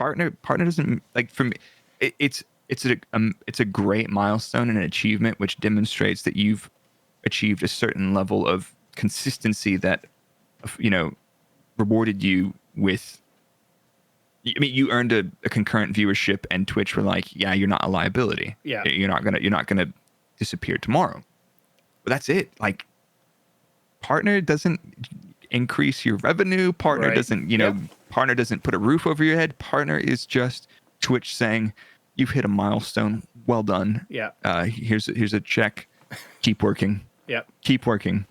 partner doesn't like for me. It's a great milestone and an achievement which demonstrates that you've achieved a certain level of consistency that rewarded you with. I mean, you earned a concurrent viewership, and Twitch were like, yeah, you're not a liability. Yeah, you're not gonna disappear tomorrow. But that's it. Like, partner doesn't increase your revenue. Partner doesn't, partner doesn't put a roof over your head. Partner is just Twitch saying, you've hit a milestone. Well done. Yeah. Here's a check. Keep working. Yeah. Keep working,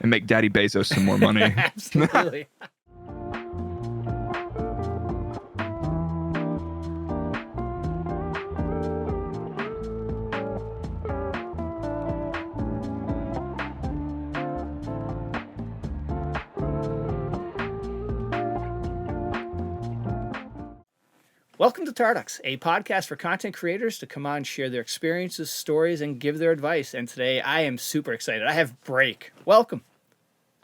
and make Daddy Bezos some more money. Absolutely. Welcome to Tarducks, a podcast for content creators to come on, share their experiences, stories, and give their advice. And today I am super excited. I have Brrrake. Welcome.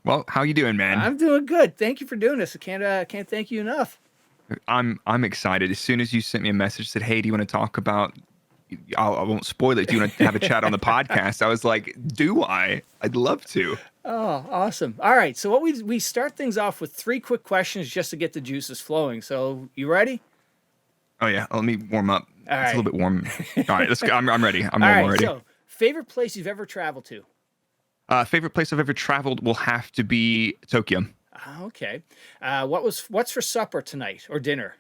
Well, how you doing, man? I'm doing good. Thank you for doing this. I can't thank you enough. I'm excited. As soon as you sent me a message, said, "Hey, do you want to talk about?" I won't spoil it. Do you want to have a chat on the podcast? I was like, "Do I? I'd love to." Oh, awesome. All right. So what we start things off with 3 quick questions just to get the juices flowing. So you ready? Oh yeah, let me warm up. All right. It's a little bit warm. All right, let's go. I'm ready. I'm All right, ready. So, favorite place you've ever traveled to? Favorite place I've ever traveled will have to be Tokyo. Okay. What's for supper tonight or dinner?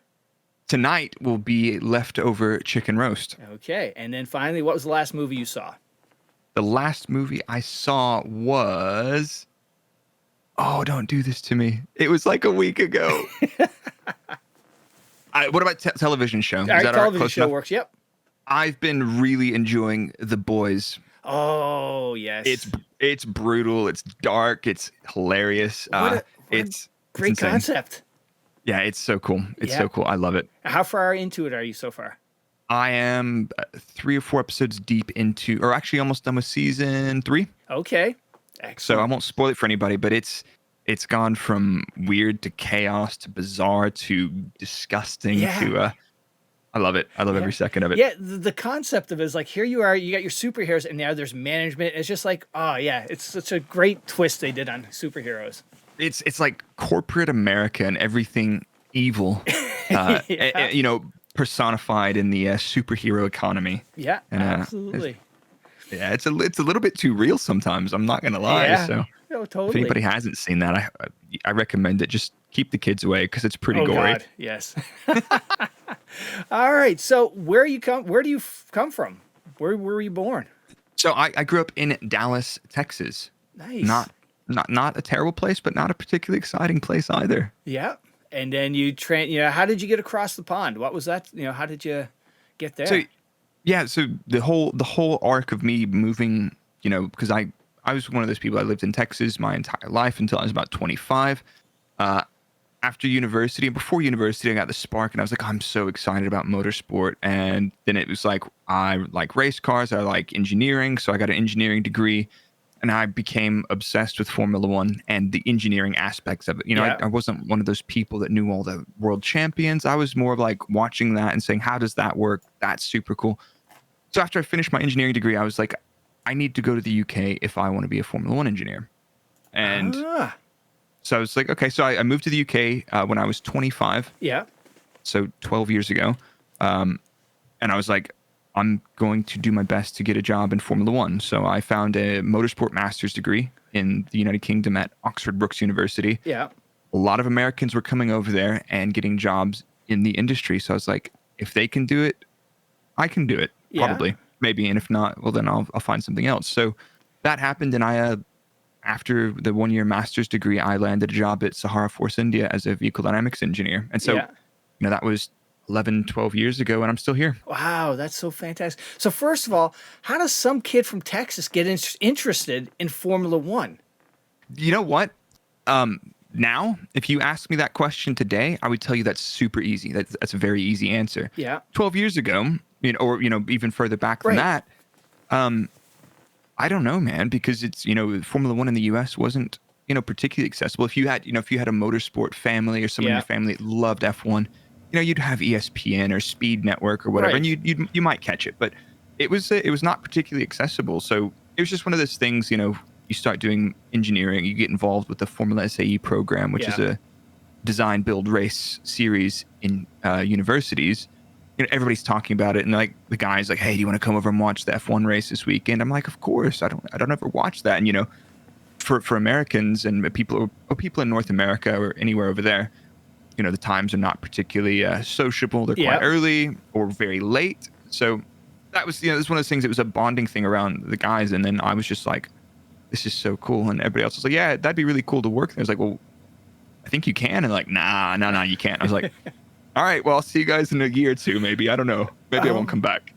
Tonight will be leftover chicken roast. Okay. And then finally, what was the last movie you saw? The last movie I saw was. Oh, don't do this to me. It was like a week ago. What about television show? All right, television show works. Yep. I've been really enjoying The Boys. Oh yes. It's brutal. It's dark. It's hilarious. It's great concept. Yeah, it's so cool. It's so cool. I love it. How far into it are you so far? I am 3 or 4 episodes deep into, or actually almost done with season 3. Okay. Excellent. So I won't spoil it for anybody, but it's gone from weird to chaos to bizarre to disgusting to I love it. I love every second of it. Yeah, the concept of it is like, here you are, you got your superheroes, and now there's management. It's just like, oh yeah, it's such a great twist they did on superheroes. It's like corporate America and everything evil, personified in the superhero economy. Yeah, and, absolutely. It's a little bit too real sometimes. I'm not gonna lie. Yeah. So totally. If anybody hasn't seen that, I recommend it. Just keep the kids away because it's pretty gory. God, yes. All right. So where do you come from? Where were you born? So I grew up in Dallas, Texas. Nice. Not a terrible place, but not a particularly exciting place either. Yeah. And then how did you get across the pond? What was that? How did you get there? So the whole arc of me moving, because I was one of those people. I lived in Texas my entire life until I was about 25. After university and before university, I got the spark and I was like, I'm so excited about motorsport. And then it was like, I like race cars. I like engineering. So I got an engineering degree and I became obsessed with Formula One and the engineering aspects of it. I wasn't one of those people that knew all the world champions. I was more of like watching that and saying, how does that work? That's super cool. So after I finished my engineering degree, I was like, I need to go to the UK if I want to be a Formula One engineer. And so I was like, okay, so I moved to the UK when I was 25. Yeah. So 12 years ago. And I was like, I'm going to do my best to get a job in Formula One. So I found a motorsport master's degree in the United Kingdom at Oxford Brookes University. Yeah. A lot of Americans were coming over there and getting jobs in the industry. So I was like, if they can do it, I can do it. Probably. Maybe. And if not, well, then I'll find something else. So that happened. And I after the 1-year master's degree, I landed a job at Sahara Force India as a vehicle dynamics engineer. And so, that was 11, 12 years ago, and I'm still here. Wow, that's so fantastic. So first of all, how does some kid from Texas get interested in Formula One? You know what? Now, if you ask me that question today, I would tell you that's super easy. That's a very easy answer. Yeah. 12 years ago, or even further back than that, I don't know, man, because it's, Formula One in the US wasn't, particularly accessible. If you had a motorsport family or someone in your family that loved F1, you'd have ESPN or Speed Network or whatever, Right. and you might catch it, but it was not particularly accessible. So it was just one of those things. You start doing engineering, you get involved with the Formula SAE program, which is Yeah. a design, build, race series in universities. Everybody's talking about it, and like the guy's like, "Hey, do you want to come over and watch the F1 race this weekend?" I'm like, "Of course." I don't ever watch that, and for Americans and people in North America or anywhere over there, the times are not particularly sociable. They're quite Yeah. early or very late. So that was, it was one of those things. It was a bonding thing around the guys, and then I was just like, "This is so cool," and everybody else was like, "Yeah, that'd be really cool to work there." I was like, "Well, I think you can," and like, "Nah, no, you can't." I was like, "All right, well, I'll see you guys in a year or two, maybe. I don't know. Maybe I won't come back."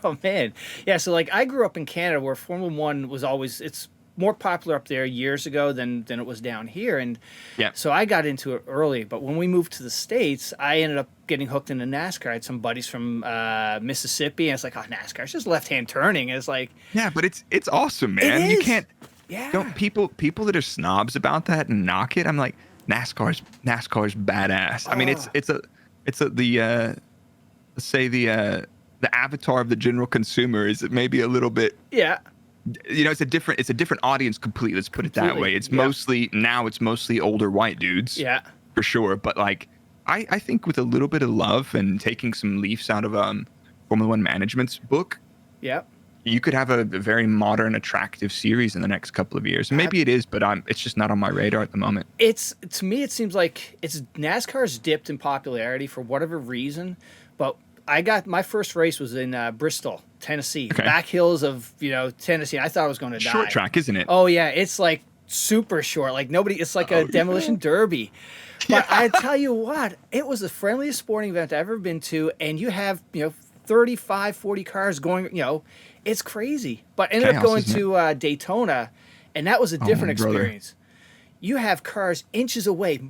Oh man. Yeah, so like I grew up in Canada where Formula 1 was always it's more popular up there years ago than it was down here, and Yeah. so I got into it early, but when we moved to the States, I ended up getting hooked into NASCAR. I had some buddies from Mississippi, and it's like, "Oh, NASCAR, it's just left-hand turning." And it's like, Yeah, but it's awesome, it man. You is. can't Yeah. don't people that are snobs about that and knock it. I'm like, NASCAR's badass. I mean, Oh. it's the let's say the avatar of the general consumer is maybe a little bit, Yeah. it's a different audience completely. Let's put it that Completely, way. It's yeah. mostly older white dudes, Yeah. for sure. But like, I think with a little bit of love and taking some leaves out of Formula One management's book, Yeah. you could have a very modern, attractive series in the next couple of years. And maybe it is, but it's just not on my radar at the moment. It's to me, it seems like it's NASCAR's dipped in popularity for whatever reason, but I got my first race was in Bristol, Tennessee, the Okay. back hills of Tennessee. I thought I was going to die. Short track, isn't it? Oh yeah, it's like super short. Like nobody. It's like a demolition derby. But I tell you what, it was the friendliest sporting event I've ever been to, and you have 35, 40 cars going. It's crazy. But ended up Chaos, going isn't it? to Daytona, and that was a different brother. experience. You have cars inches away,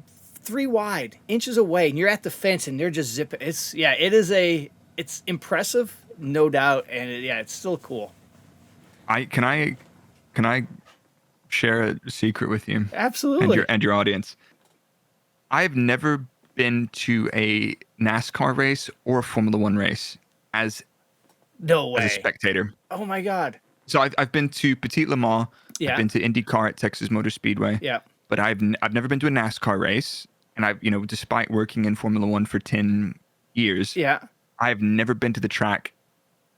3 wide, inches away, and you're at the fence, and they're just zipping. It's impressive, no doubt, and it's still cool. Can I share a secret with you Absolutely. and your audience? I've never been to a NASCAR race or a Formula One race as No way. a spectator. Oh my God. So I've been to Petit Le Mans. Yeah. I've been to IndyCar at Texas Motor Speedway. Yeah. But I've never been to a NASCAR race, and I've despite working in Formula One for 10 years, Yeah. I've never been to the track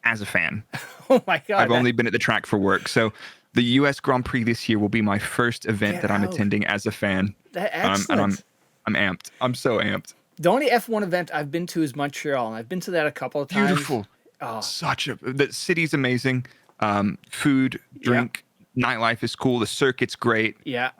as a fan. Oh my God. I've only been at the track for work. So the U.S. Grand Prix this year will be my first event Get that I'm out. attending as a fan. Excellent. I'm amped. I'm so amped. The only F1 event I've been to is Montreal, and I've been to that a couple of times. Beautiful. Oh. The city's amazing. Food, drink, nightlife is cool. The circuit's great. Yeah.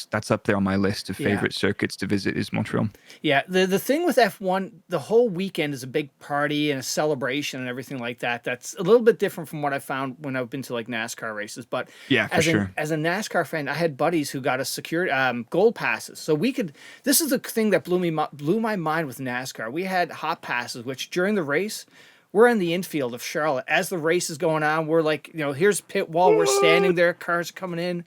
That's up there on my list of favorite circuits to visit is Montreal. Yeah, the thing with F1, the whole weekend is a big party and a celebration and everything like that. That's a little bit different from what I found when I've been to like NASCAR races. But Yeah, for as sure. as a NASCAR fan, I had buddies who got us secured gold passes, so we could. This is the thing that blew my mind with NASCAR. We had hot passes, which during the race, we're in the infield of Charlotte as the race is going on. We're like, here's pit wall. We're standing there. Cars are coming in.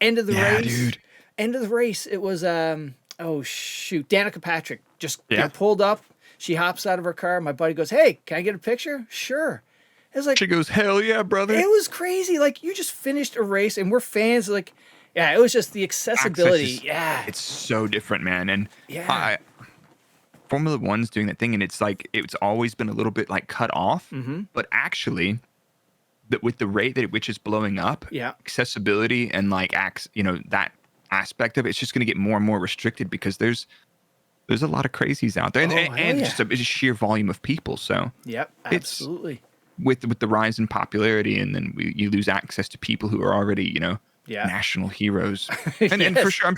End of the race. Dude. End of the race. It was oh shoot, Danica Patrick just Yeah. pulled up. She hops out of her car. My buddy goes, "Hey, can I get a picture?" Sure. It's like She goes, "Hell yeah, brother." it was crazy. Like you just finished a race, and we're fans. Like, yeah, it was just the accessibility. It's so different, man. And Yeah. Formula One's doing that thing, and it's like it's always been a little bit like cut off. But actually, with the rate that which is blowing up, accessibility and like that aspect of it's just going to get more and more restricted because there's a lot of crazies out there, and just a sheer volume of people. So Yep, absolutely. with the rise in popularity, and then you lose access to people who are already national heroes, and for sure,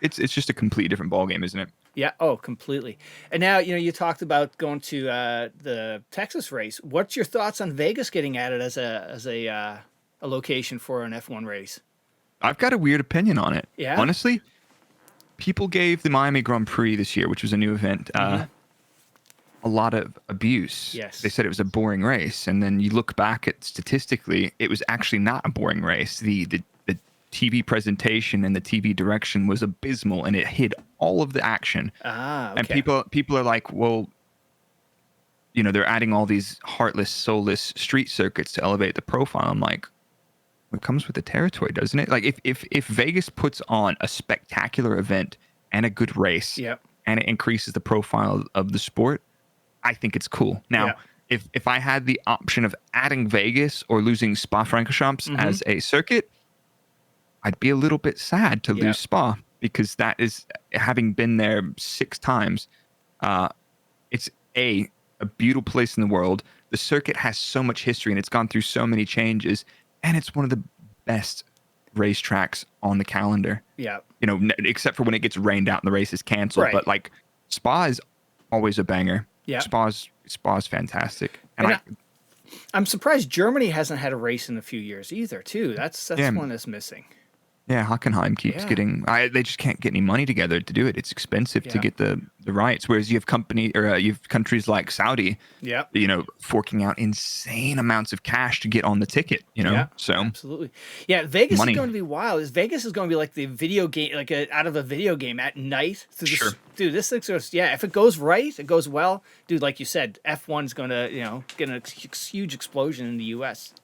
it's just a completely different ballgame, isn't it? Yeah. Oh, completely. And now, you talked about going to the Texas race. What's your thoughts on Vegas getting added as a location for an F1 race? I've got a weird opinion on it. Yeah? Honestly, people gave the Miami Grand Prix this year, which was a new event, a lot of abuse. Yes. They said it was a boring race, and then you look back at statistically, it was actually not a boring race. The TV presentation and the TV direction was abysmal, and it hid all of the action. Ah, And okay. people are like, well, they're adding all these heartless, soulless street circuits to elevate the profile. I'm like, it comes with the territory, doesn't it? Like if Vegas puts on a spectacular event and a good race, Yep. and it increases the profile of the sport, I think it's cool. Now, Yep. if I had the option of adding Vegas or losing Spa-Francorchamps as a circuit, I'd be a little bit sad to Yep. lose Spa, because that is, having been there 6 times, it's a beautiful place in the world. The circuit has so much history and it's gone through so many changes, and it's one of the best racetracks on the calendar. Yep. Except for when it gets rained out and the race is canceled. Right. But like, Spa is always a banger. Yeah. Spa's fantastic. And I'm surprised Germany hasn't had a race in a few years either, too. That's one that's missing. Yeah, Hockenheim keeps getting. They just can't get any money together to do it. It's expensive to get the rights. Whereas you have you have countries like Saudi, forking out insane amounts of cash to get on the ticket. So absolutely, yeah. Vegas money. is going to be wild. Vegas is going to be like the video game, like out of a video game at night. Sure. Dude, this thing's if it goes right, it goes well, dude. Like you said, F1's going to get a huge explosion in the U.S.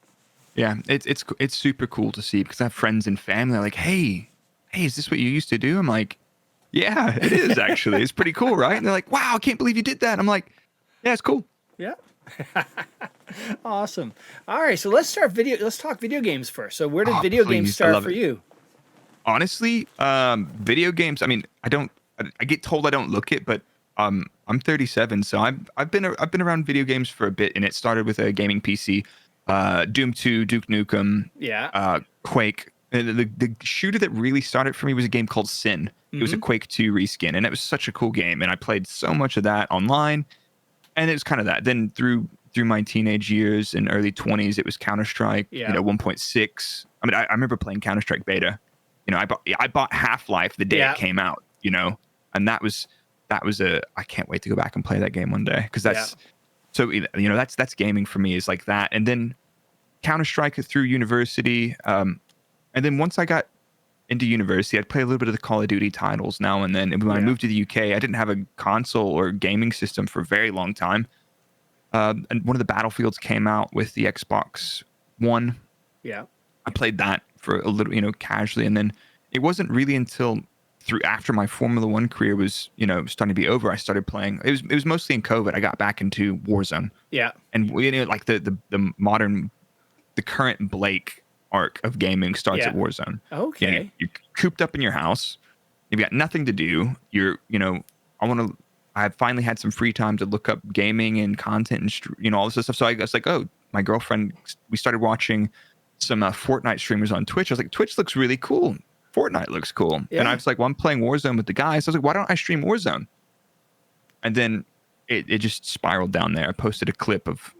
Yeah, it's super cool to see, because I have friends and family like, hey, is this what you used to do? I'm like, yeah, it is actually. It's pretty cool, right? And they're like, wow, I can't believe you did that. I'm like, yeah, it's cool. Yeah. Awesome. All right, so let's talk video games first. So where did video games start for you? Honestly, video games, I mean, I get told I don't look it, but I'm 37, so I've been around video games for a bit, and it started with a gaming PC. Doom 2, Duke Nukem, Quake. The shooter that really started for me was a game called Sin. It was a Quake 2 reskin, and it was such a cool game, and I played so much of that online, and it was kind of that. Then through my teenage years and early 20s, it was Counter-Strike, 1.6. I mean, I remember playing Counter-Strike beta. I bought Half-Life the day it came out, and that was I can't wait to go back and play that game one day, because that's so, that's gaming for me, is like that. And then Counter-Strike through university. And then once I got into university, I'd play a little bit of the Call of Duty titles now and then. And when I moved to the UK, I didn't have a console or gaming system for a very long time. And one of the Battlefields came out with the Xbox One. Yeah. I played that for a little, casually. And then it wasn't really until after my Formula One career was, starting to be over, I started playing. It was mostly in COVID. I got back into Warzone. Yeah. And like the modern, the current Blake arc of gaming starts at Warzone. Okay. You're cooped up in your house. You've got nothing to do. I've finally had some free time to look up gaming and content and all this stuff. So I was like, oh, my girlfriend, we started watching some Fortnite streamers on Twitch. I was like, Twitch looks really cool. Fortnite looks cool. Yeah. And I was like, well, I'm playing Warzone with the guys. I was like, why don't I stream Warzone? And then it just spiraled down there. I posted a clip of,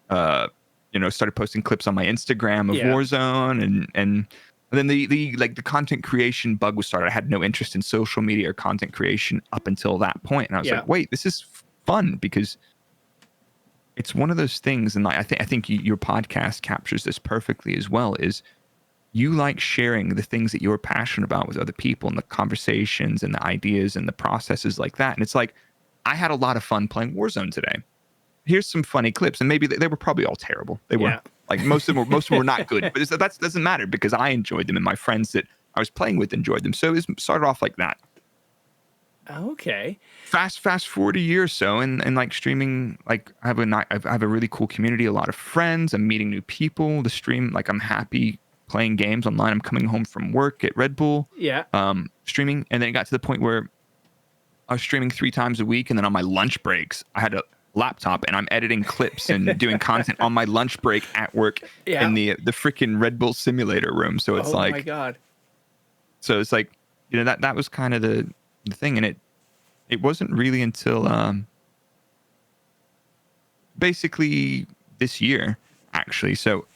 started posting clips on my Instagram of Warzone, and then the content creation bug was started. I had no interest in social media or content creation up until that point. And I was like, wait, this is fun, because it's one of those things. And I think your podcast captures this perfectly as well, is you like sharing the things that you're passionate about with other people, and the conversations and the ideas and the processes like that. And it's like, I had a lot of fun playing Warzone today. Here's some funny clips, and maybe they were probably all terrible. They were like, most of them were not good, but that doesn't matter, because I enjoyed them and my friends that I was playing with enjoyed them. So it started off like that. Okay. Fast forward a year or so, and like streaming, like I have a really cool community, a lot of friends. I'm meeting new people. The stream, like, I'm happy playing games online. I'm coming home from work at Red Bull, streaming, and then it got to the point where I was streaming 3 times a week, and then on my lunch breaks, I had a laptop and I'm editing clips and doing content on my lunch break at work in the freaking Red Bull simulator room. So it's like, oh my god. So it's like, that was kind of the thing, and it wasn't really until basically this year, actually. So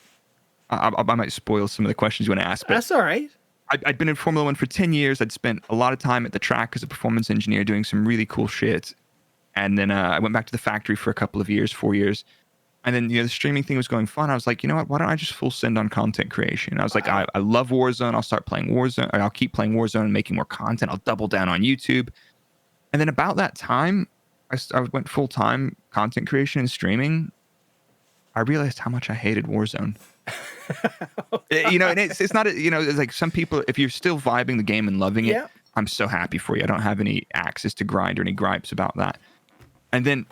I might spoil some of the questions you want to ask, but that's all right. I'd been in Formula One for 10 years. I'd spent a lot of time at the track as a performance engineer doing some really cool shit. And then I went back to the factory for a couple of years, 4 years. And then, the streaming thing was going fun. I was like, you know what? Why don't I just full send on content creation? I was like, I love Warzone. I'll start playing Warzone. I'll keep playing Warzone and making more content. I'll double down on YouTube. And then about that time, I went full time content creation and streaming. I realized how much I hated Warzone. And it's not, it's like some people, if you're still vibing the game and loving it, I'm so happy for you. I don't have any access to grind or any gripes about that. And then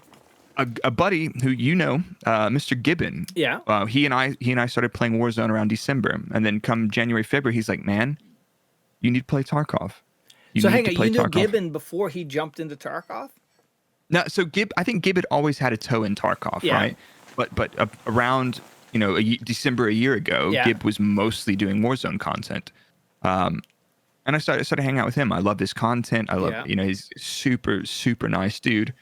a buddy who Mr. Gibbon, he and I started playing Warzone around December, and then come January, February, he's like, man, you need to play Tarkov. So hang on, you knew Gibbon before he jumped into Tarkov? No, so I think Gibb had always had a toe in Tarkov, right? But around December a year ago, Gibb was mostly doing Warzone content, and I started hanging out with him. I love his content. I love he's super super nice dude,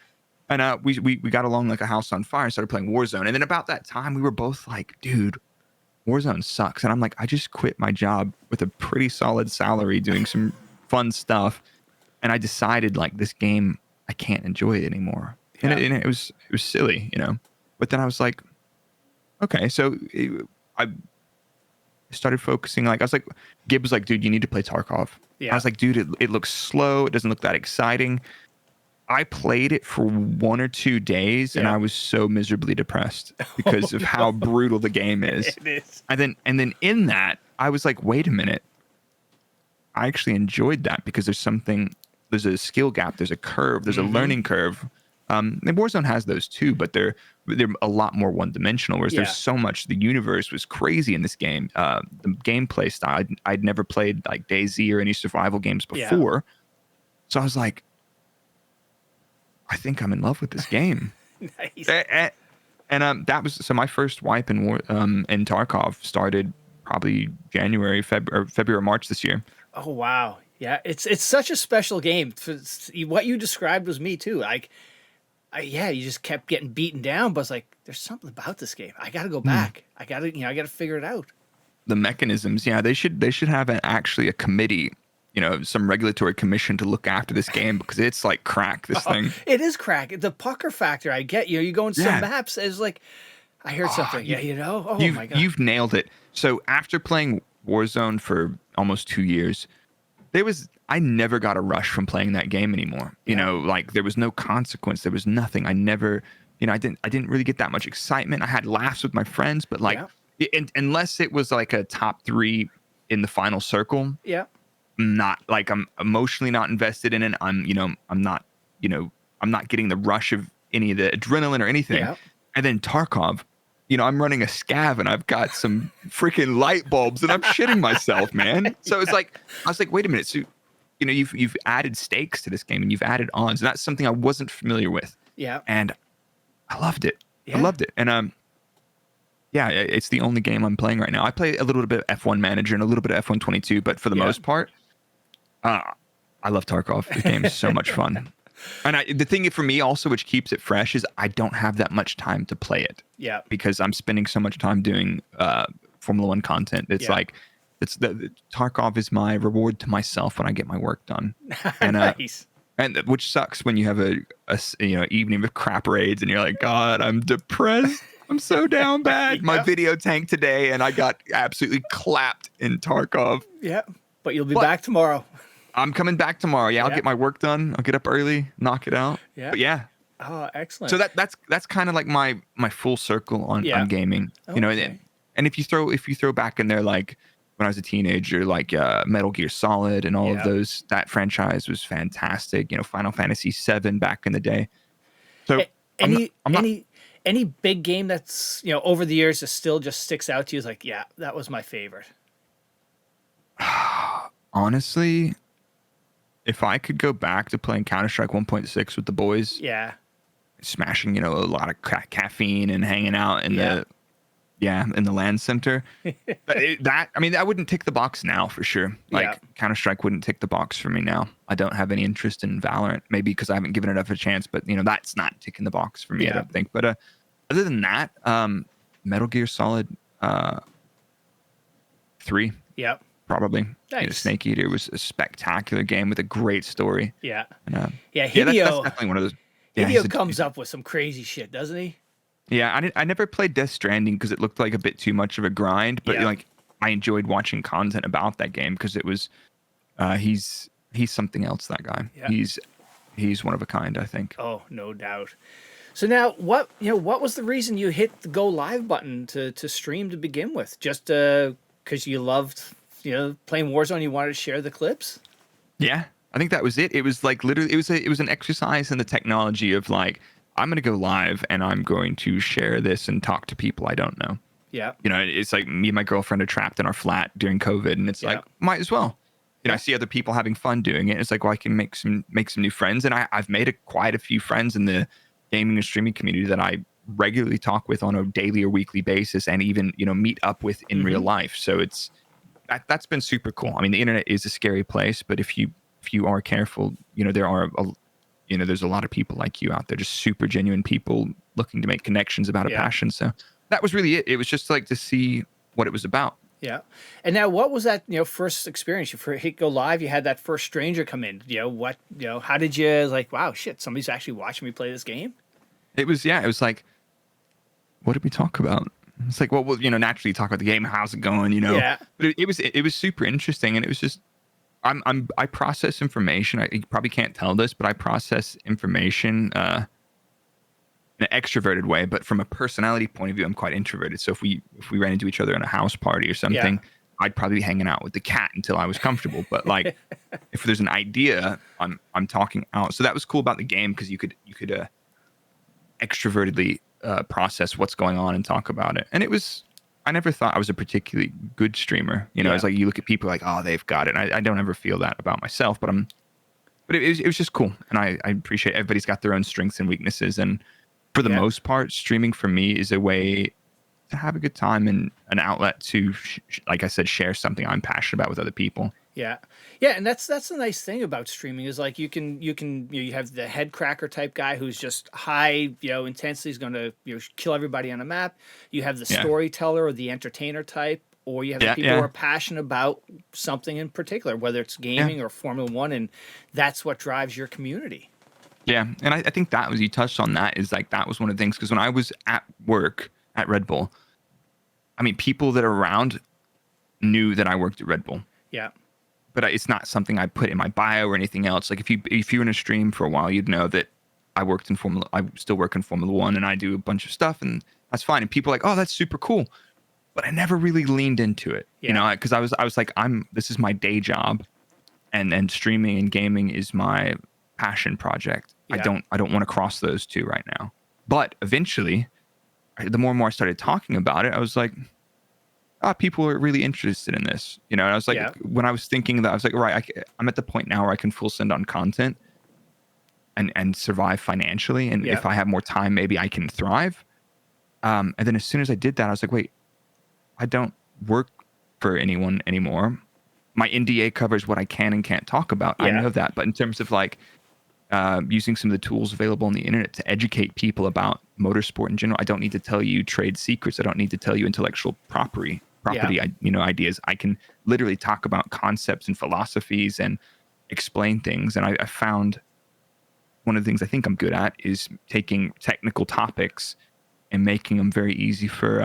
and we got along like a house on fire. And started playing Warzone, and then about that time we were both like, dude, Warzone sucks, and I'm like, I just quit my job with a pretty solid salary doing some fun stuff, and I decided like this game I can't enjoy it anymore, and it was silly, But then I was like, okay, so I started focusing. Like I was like, Gibb was like, dude, you need to play Tarkov. Yeah. I was like, dude, it looks slow. It doesn't look that exciting. I played it for 1 or 2 days, and I was so miserably depressed because of how brutal the game is. It is. And then in that, I was like, wait a minute. I actually enjoyed that because there's a skill gap, there's a curve, there's a learning curve. And Warzone has those too, but they're a lot more one-dimensional, whereas there's so much. The universe was crazy in this game. The gameplay style, I'd never played like DayZ or any survival games before. So I was like, I think I'm in love with this game. Nice. And that was, so my first wipe in Tarkov started probably February or March this year. Oh, wow. Yeah, it's such a special game. What you described was me too. Like, you just kept getting beaten down, but it's like, there's something about this game. I got to go back. I got to figure it out. The mechanisms, they should have actually a committee, some regulatory commission to look after this game, because it's like crack. This thing. It is crack. The pucker factor, I get. You go in some maps, it's like, I heard something. Oh my god, you've nailed it. So after playing Warzone for almost 2 years, I never got a rush from playing that game anymore. Like there was no consequence. There was nothing. I never, I didn't really get that much excitement. I had laughs with my friends, but like, unless it was like a top 3 in the final circle, I'm emotionally not invested in it. I'm not getting the rush of any of the adrenaline or anything. Yeah. And then Tarkov, I'm running a scav and I've got some freaking light bulbs and I'm shitting myself, man. So it's like, I was like, wait a minute. So, you've added stakes to this game and you've added ons. And that's something I wasn't familiar with. Yeah. And I loved it. Yeah. I loved it. And, it's the only game I'm playing right now. I play a little bit of F1 Manager and a little bit of F1 22, but for the most part, I love Tarkov. The game is so much fun. And the thing for me also, which keeps it fresh, is I don't have that much time to play it. Yeah. Because I'm spending so much time doing Formula One content. It's like, Tarkov is my reward to myself when I get my work done. And, nice. And which sucks when you have a evening of crap raids and you're like, God, I'm depressed. I'm so down bad. My video tanked today and I got absolutely clapped in Tarkov. Yeah. But you'll be back tomorrow. I'm coming back tomorrow. Yeah, I'll get my work done. I'll get up early, knock it out. Yeah. But Oh, excellent. So that's kind of like my full circle on gaming. Oh, okay. And if you throw back in there, like when I was a teenager, like Metal Gear Solid and all of those, that franchise was fantastic. Final Fantasy VII back in the day. So any big game that's over the years that still just sticks out to you is like, that was my favorite. Honestly, if I could go back to playing Counter-Strike 1.6 with the boys, smashing, a lot of caffeine and hanging out in the LAN center, that wouldn't tick the box now for sure. Like Counter-Strike wouldn't tick the box for me now. I don't have any interest in Valorant, maybe because I haven't given it up a chance, but that's not ticking the box for me, I don't think. But other than that, Metal Gear Solid 3. Yep. Probably. Nice. Snake Eater was a spectacular game with a great story. Yeah. And, Hideo. That's definitely one of those. Hideo comes up with some crazy shit, doesn't he? Yeah, I never played Death Stranding because it looked like a bit too much of a grind, but Yeah. like I enjoyed watching content about that game because it was he's something else, that guy. Yeah. He's one of a kind, I think. Oh, no doubt. So now, what was the reason you hit the go live button to stream to begin with? Just because you loved, playing Warzone, you wanted to share the clips? Yeah, I think that was it. It was like literally, it was an exercise in the technology of like, I'm going to go live and I'm going to share this and talk to people I don't know. Yeah. It's like me and my girlfriend are trapped in our flat during COVID, and it's Yeah. like, might as well. I Yeah. see other people having fun doing it. It's like, well, I can make some new friends, and I've made quite a few friends in the gaming and streaming community that I regularly talk with on a daily or weekly basis, and even meet up with in real Mm-hmm. life. So that's been super cool. I mean, the internet is a scary place, but if you are careful, there's a lot of people like you out there, just super genuine people looking to make connections about a Yeah. passion. So that was really it. It was just like to see what it was about. Yeah. And now, what was that, first experience? You hit go live, you had that first stranger come in. How did you, like, wow, shit, somebody's actually watching me play this game? It was like, what did we talk about? It's like, well, naturally talk about the game, how's it going. Yeah. But it was super interesting, and it was just I process information. You probably can't tell this, but I process information in an extroverted way, but from a personality point of view, I'm quite introverted. So if we ran into each other in a house party or something, Yeah. I'd probably be hanging out with the cat until I was comfortable. But like, if there's an idea, I'm talking out. So that was cool about the game because you could extrovertedly process what's going on and talk about it. And it was, I never thought I was a particularly good streamer. Yeah. It's like you look at people like, oh, they've got it. I don't ever feel that about myself, but it was just cool. And I appreciate everybody's got their own strengths and weaknesses. And for the Yeah. most part, streaming for me is a way to have a good time and an outlet to, like I said, share something I'm passionate about with other people. Yeah, yeah, and that's the nice thing about streaming is like you have the head cracker type guy who's just high intensity is going to kill everybody on a map. You have the Yeah. storyteller or the entertainer type, or you have the Yeah, people yeah. who are passionate about something in particular, whether it's gaming or Formula One, and that's what drives your community. Yeah, and I think that was, you touched on that, is like that was one of the things, because when I was at work at Red Bull, I mean, people that are around knew that I worked at Red Bull, Yeah, but it's not something I put in my bio or anything else. Like if you're in a stream for a while, you'd know that I still work in Formula One, and I do a bunch of stuff, and that's fine. And people are like, oh, that's super cool, but I never really leaned into it, Yeah. because I was like, this is my day job, and streaming and gaming is my passion project. Yeah. I don't want to cross those two right now. But eventually, the more and more I started talking about it, I was like, people are really interested in this, And I was like, Yeah. when I was thinking that, I was like, all right, I'm at the point now where I can full send on content and survive financially. And Yeah. if I have more time, maybe I can thrive. And then as soon as I did that, I was like, wait, I don't work for anyone anymore. My NDA covers what I can and can't talk about. I Yeah. know that. But in terms of like using some of the tools available on the internet to educate people about motorsport in general, I don't need to tell you trade secrets. I don't need to tell you intellectual property ideas. I can literally talk about concepts and philosophies and explain things. And I found one of the things I think I'm good at is taking technical topics and making them very easy for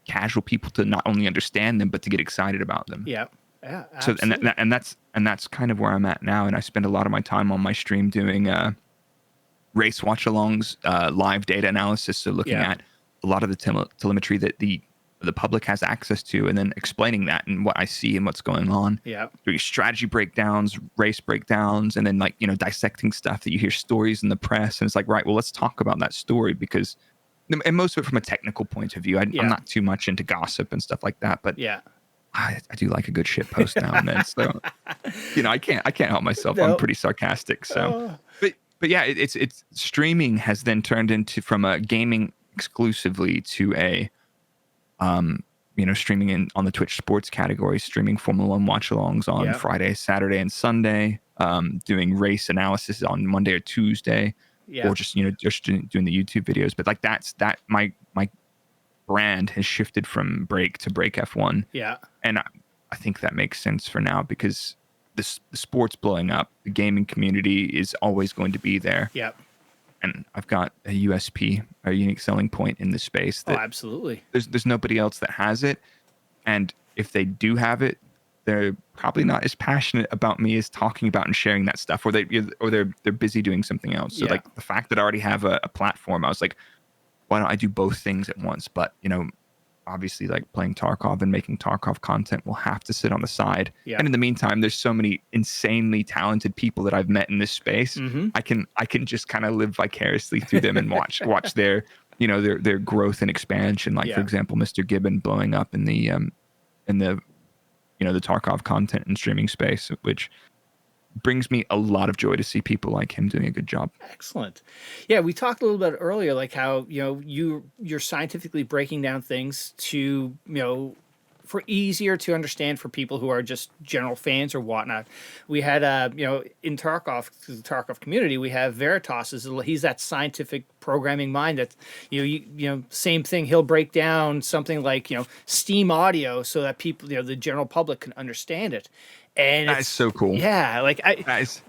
casual people to not only understand them, but to get excited about them. Yeah. Yeah. So Absolutely. and that's kind of where I'm at now. And I spend a lot of my time on my stream doing race watch-alongs, live data analysis. So looking at a lot of the telemetry that the public has access to, and then explaining that and what I see and what's going on. Yeah. Doing strategy breakdowns, race breakdowns, and then dissecting stuff that you hear stories in the press. And it's like, right, well, let's talk about that story, because, and most of it from a technical point of view. I'm not too much into gossip and stuff like that, but Yeah. I do like a good shit post now and then. So, I can't help myself. No. I'm pretty sarcastic. So, but yeah, it's streaming has then turned into, from a gaming exclusively to a, streaming on the Twitch sports category, streaming Formula One watch-alongs on Friday, Saturday, and Sunday, doing race analysis on Monday or Tuesday, or just doing the YouTube videos. But like my brand has shifted from Brrrake to Brrrake F1. Yeah. And I think that makes sense for now, because the sport's blowing up. The gaming community is always going to be there. Yeah. And I've got a USP, a unique selling point in this space Oh, that absolutely. there's nobody else that has it. And if they do have it, they're probably not as passionate about me as talking about and sharing that stuff, or they're busy doing something else. So Yeah. like the fact that I already have a platform, I was like, why don't I do both things at once? But obviously, like playing Tarkov and making Tarkov content will have to sit on the side. Yeah. And in the meantime, there's so many insanely talented people that I've met in this space. Mm-hmm. I can just kind of live vicariously through them and watch their their growth and expansion. Like for Yeah. example, Mr. Gibbon blowing up in the the Tarkov content and streaming space, which brings me a lot of joy to see people like him doing a good job. Excellent. Yeah, we talked a little bit earlier, like how you're scientifically breaking down things to for easier to understand for people who are just general fans or whatnot. We had in Tarkov, the Tarkov community, we have Veritas. He's that scientific programming mind that same thing. He'll break down something like Steam audio so that people the general public can understand it. And That is so cool. Yeah, like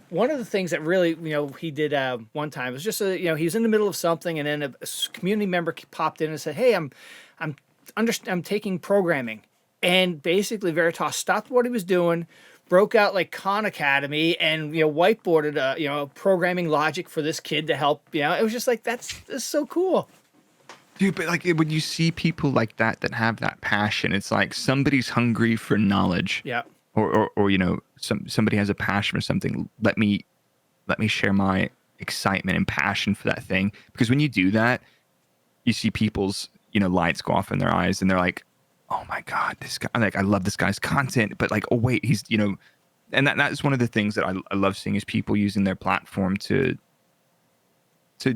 one of the things that really, he did one time was just, he was in the middle of something, and then a community member popped in and said, "Hey, I'm taking programming," and basically Veritas stopped what he was doing, broke out like Khan Academy, and whiteboarded programming logic for this kid to help. It was just like that's so cool. Dude, but like when you see people like that have that passion, it's like somebody's hungry for knowledge. Yeah. Or somebody has a passion for something. Let me share my excitement and passion for that thing. Because when you do that, you see people's lights go off in their eyes, and they're like, "Oh my god, this guy! Like, I love this guy's content." But like, oh wait, he's and that is one of the things that I love seeing is people using their platform to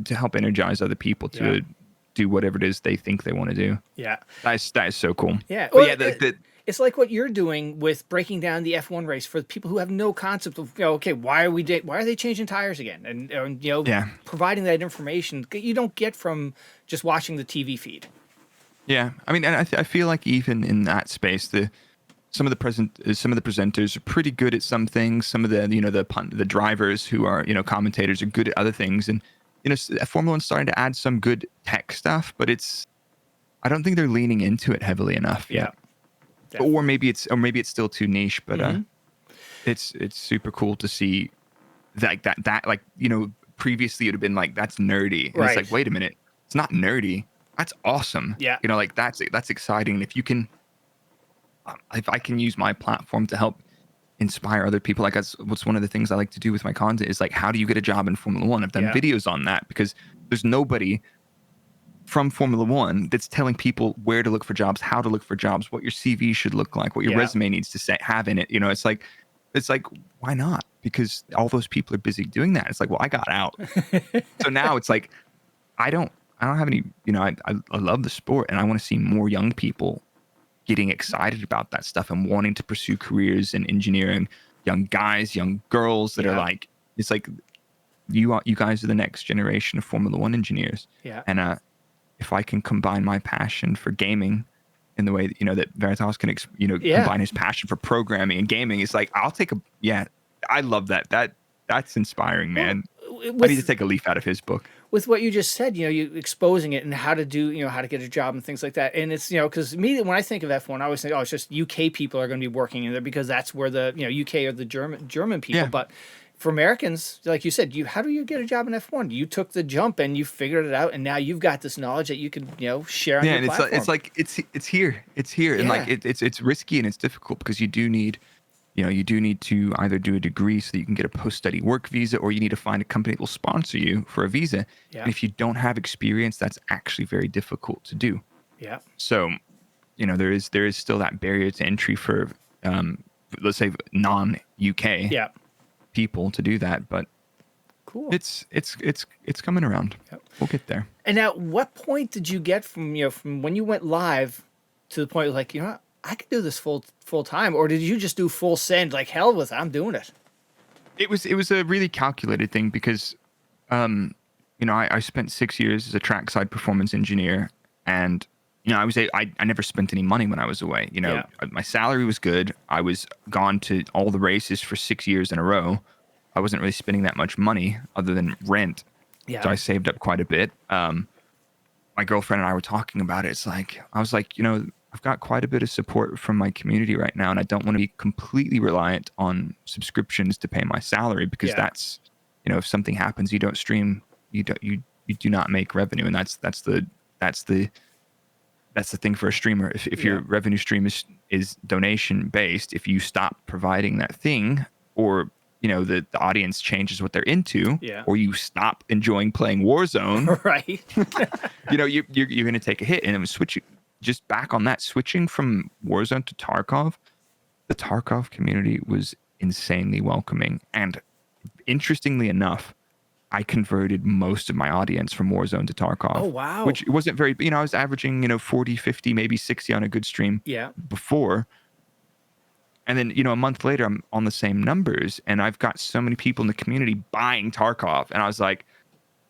help energize other people to do whatever it is they think they want to do. Yeah, that is so cool. Yeah, but well, it's like what you're doing with breaking down the F1 race for people who have no concept of okay, why are they changing tires again, and providing that information you don't get from just watching the TV feed. Yeah, I mean, and I feel like even in that space, some of the presenters are pretty good at some things. Some of the drivers who are commentators are good at other things, and Formula 1's starting to add some good tech stuff, but I don't think they're leaning into it heavily enough yet. Definitely. Or maybe it's still too niche, but it's super cool to see that like previously it would have been like that's nerdy, and it's like wait a minute, it's not nerdy, that's awesome. Yeah, like that's exciting. And if I can use my platform to help inspire other people, like that's what's one of the things I like to do with my content is like, how do you get a job in Formula 1? I've done videos on that because there's nobody from Formula 1 that's telling people where to look for jobs, how to look for jobs, what your CV should look like, what your resume needs to have in it. It's like why not? Because all those people are busy doing that. It's like, well, I got out. So now it's like I don't have any, I love the sport, and I want to see more young people getting excited about that stuff and wanting to pursue careers in engineering. Young guys, young girls that are like, it's like you guys are the next generation of Formula 1 engineers. Yeah. And if I can combine my passion for gaming in the way that, that Veritas can, combine his passion for programming and gaming, it's like, I'll take I love that. That's inspiring, man. I need to take a leaf out of his book. With what you just said, you exposing it and how to do, how to get a job and things like that. And it's, because immediately when I think of F1, I always think, oh, it's just UK people are going to be working in there because that's where the, UK are the German people. Yeah. But for Americans, like you said, how do you get a job in F1? You took the jump and you figured it out, and now you've got this knowledge that you can, share on your platform. It's like it's here, and like it's risky and it's difficult because you do need to either do a degree so that you can get a post-study work visa, or you need to find a company that will sponsor you for a visa. Yeah. And if you don't have experience, that's actually very difficult to do. Yeah. So, there is still that barrier to entry for, let's say, non-UK people to do that. But cool. It's coming around. Yep. We'll get there. And at what point did you get from when you went live to the point like, I could do this full time, or did you just do full send? Like, hell with it, I'm doing it. It was a really calculated thing because, I spent 6 years as a trackside performance engineer, and I never spent any money when I was away. My salary was good. I was gone to all the races for 6 years in a row. I wasn't really spending that much money other than rent. Yeah. So I saved up quite a bit. My girlfriend and I were talking about it. It's like, I was like, I've got quite a bit of support from my community right now, and I don't want to be completely reliant on subscriptions to pay my salary, because Yeah. that's, if something happens, you don't stream, you do not make revenue, and that's the thing for a streamer. If your revenue stream is donation based, if you stop providing that thing, or the audience changes what they're into, Yeah. or you stop enjoying playing Warzone, Right. you're going to take a hit. And it was just back on that, switching from Warzone to Tarkov. The Tarkov community was insanely welcoming, and interestingly enough, I converted most of my audience from Warzone to Tarkov. Oh, wow. Which wasn't very, I was averaging, 40, 50, maybe 60 on a good stream Yeah. before. And then, a month later, I'm on the same numbers, and I've got so many people in the community buying Tarkov. And I was like,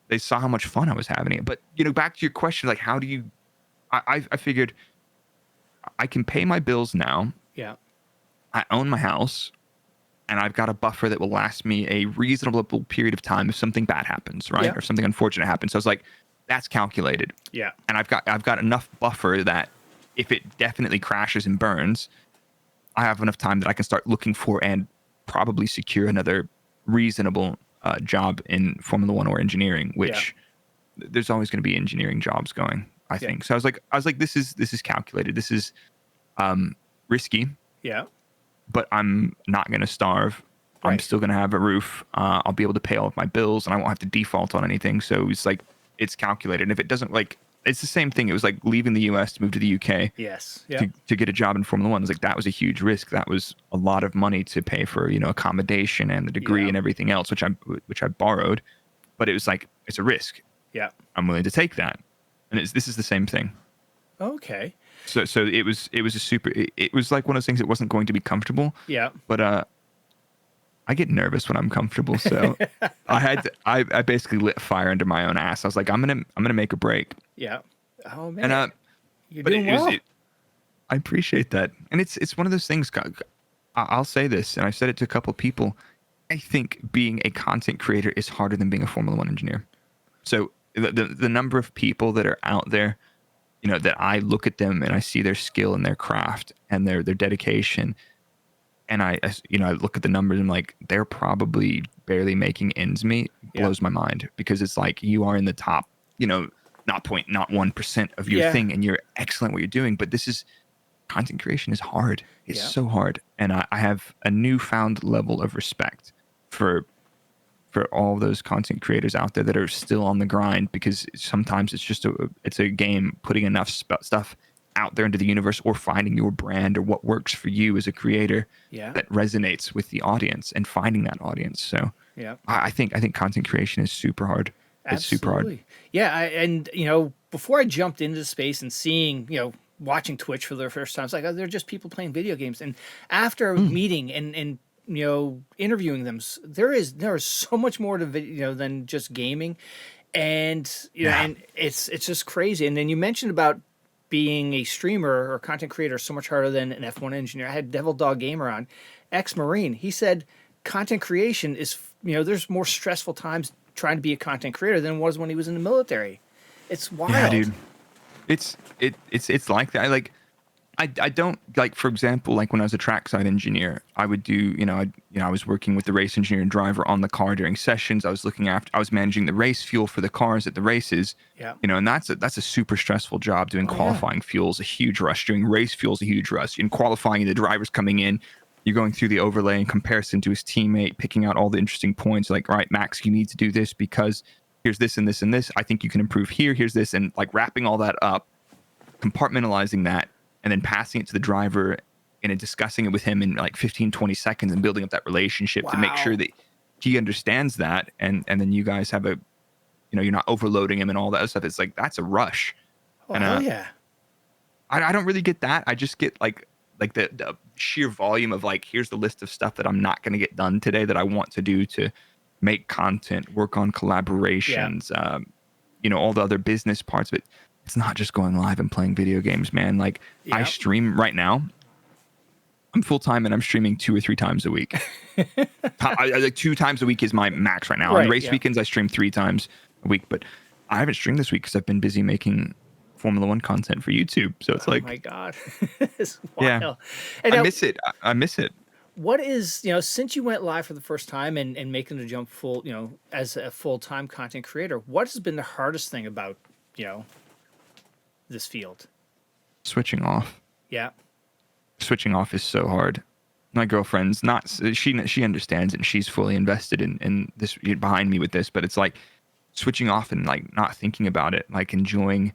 they saw how much fun I was having it. But, back to your question, like, how do you, I figured I can pay my bills now. Yeah. I own my house, and I've got a buffer that will last me a reasonable period of time if something bad happens, right? Yeah. Or something unfortunate happens. So I was like, that's calculated. Yeah. And I've got enough buffer that if it definitely crashes and burns, I have enough time that I can start looking for and probably secure another reasonable job in Formula One or engineering, which there's always going to be engineering jobs going, I think. So I was like, this is calculated. This is risky. Yeah. But I'm not going to starve. Right. I'm still going to have a roof. I'll be able to pay all of my bills, and I won't have to default on anything. So it's like, it's calculated. And if it doesn't, like, it's the same thing. It was like leaving the US to move to the UK. Yes. To get a job in Formula One. It's like, that was a huge risk. That was a lot of money to pay for, accommodation and the degree and everything else, which I borrowed. But it was like, it's a risk. Yeah. I'm willing to take that. And this is the same thing. Okay. So it was a super. It was like one of those things. It wasn't going to be comfortable. Yeah. But I get nervous when I'm comfortable, so I basically lit fire under my own ass. I was like, I'm gonna make a break. Yeah. Oh man. And you're doing well. I appreciate that, and it's one of those things. I'll say this, and I've said it to a couple of people. I think being a content creator is harder than being a Formula One engineer. So the number of people that are out there, that I look at them and I see their skill and their craft and their dedication. And I look at the numbers and I'm like, they're probably barely making ends meet. Blows my mind, because it's like, you are in the top, not 1% of your thing, and you're excellent at what you're doing. But content creation is hard. It's so hard. And I have a newfound level of respect for all those content creators out there that are still on the grind, because sometimes it's a game putting enough stuff out there into the universe, or finding your brand or what works for you as a creator that resonates with the audience, and finding that audience. So I think content creation is super hard. It's super hard. Yeah. And before I jumped into the space and seeing, watching Twitch for the first time, it's like, oh, they're just people playing video games. And after meeting and interviewing them, there is so much more to video than just gaming. And and it's just crazy. And then you mentioned about being a streamer or content creator so much harder than an F1 engineer. I had Devil Dog Gamer on, ex-Marine. He said content creation is, there's more stressful times trying to be a content creator than it was when he was in the military. It's wild. Yeah, dude. It's like that. I don't, like, for example, like when I was a trackside engineer, I would do, I was working with the race engineer and driver on the car during sessions. I was managing the race fuel for the cars at the races. Yeah. And that's a super stressful job. Doing qualifying fuel's a huge rush. Doing race fuel's a huge rush. In qualifying, the drivers coming in, you're going through the overlay in comparison to his teammate, picking out all the interesting points. Like, all right, Max, you need to do this because here's this and this and this. I think you can improve here. Here's this. And like wrapping all that up, compartmentalizing that, and then passing it to the driver and discussing it with him in like 15, 20 seconds, and building up that relationship to make sure that he understands that. And then you guys have you're not overloading him and all that other stuff. It's like, that's a rush. Oh, and, I don't really get that. I just get like the sheer volume of like, here's the list of stuff that I'm not going to get done today that I want to do to make content, work on collaborations, all the other business parts of it. It's not just going live and playing video games, man. Like, I stream right now. I'm full-time and I'm streaming 2 or 3 times a week. Like 2 times a week is my max right now. On race weekends, I stream 3 times. a week, but I haven't streamed this week because I've been busy making Formula One content for YouTube. So it's Oh like, my God. It's yeah, wild. And I now, miss it. I miss it. what is, since you went live for the first time and making the jump full, as a full-time content creator, what has been the hardest thing about, you know, this field? Switching off. Yeah. Switching off is so hard. My girlfriend's not, she understands and she's fully invested in this, behind me with this, but it's like switching off and like not thinking about it, like enjoying,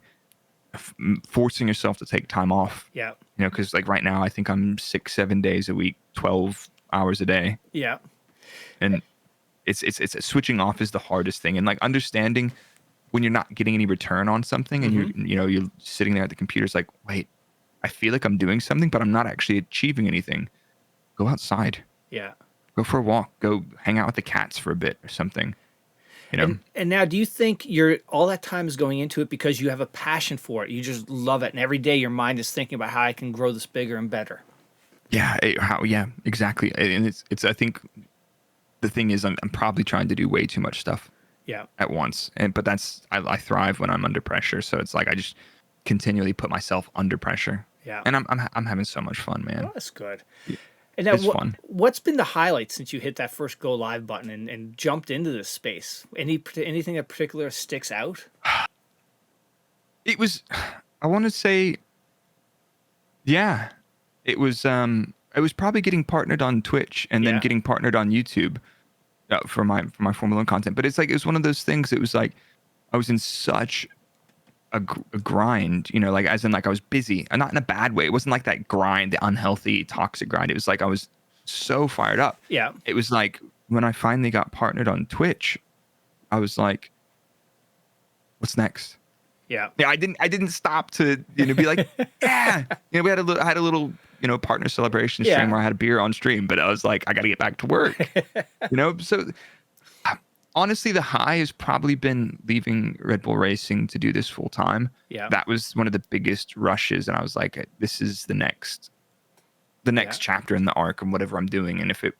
forcing yourself to take time off. Yeah. Because like right now I think I'm 6-7 days a week, 12 hours a day, Yeah. and it's switching off is the hardest thing, and like understanding when you're not getting any return on something, and you're sitting there at the computer, it's like, wait, I feel like I'm doing something, but I'm not actually achieving anything. Go outside. Yeah. Go for a walk. Go hang out with the cats for a bit or something. And now, do you think all that time is going into it because you have a passion for it? You just love it, and every day your mind is thinking about how I can grow this bigger and better. Yeah. Yeah. Exactly. And it's. I think the thing is, I'm probably trying to do way too much stuff. Yeah. At once, but that's I thrive when I'm under pressure. So it's like I just continually put myself under pressure. Yeah. And I'm having so much fun, man. Oh, that's good. Yeah. And now, It's fun. what's been the highlight since you hit that first go live button and jumped into this space? Anything that particular sticks out? It was, I want to say, yeah, it was probably getting partnered on Twitch and then Yeah. getting partnered on YouTube for my Formula One content. But it's like, it was one of those things. It was like I was in such a grind, like as in like I was busy, and not in a bad way. It wasn't like that grind, the unhealthy, toxic grind. It was like I was so fired up. Yeah. It was like when I finally got partnered on Twitch, I was like, what's next? Yeah. Yeah, I didn't stop to be like, yeah. We had I had a little partner celebration stream Yeah. where I had a beer on stream, but I was like, I got to get back to work. So honestly, the high has probably been leaving Redbull Racing to do this full time. Yeah. That was one of the biggest rushes, and I was like, this is the next chapter in the arc of whatever I'm doing, and if it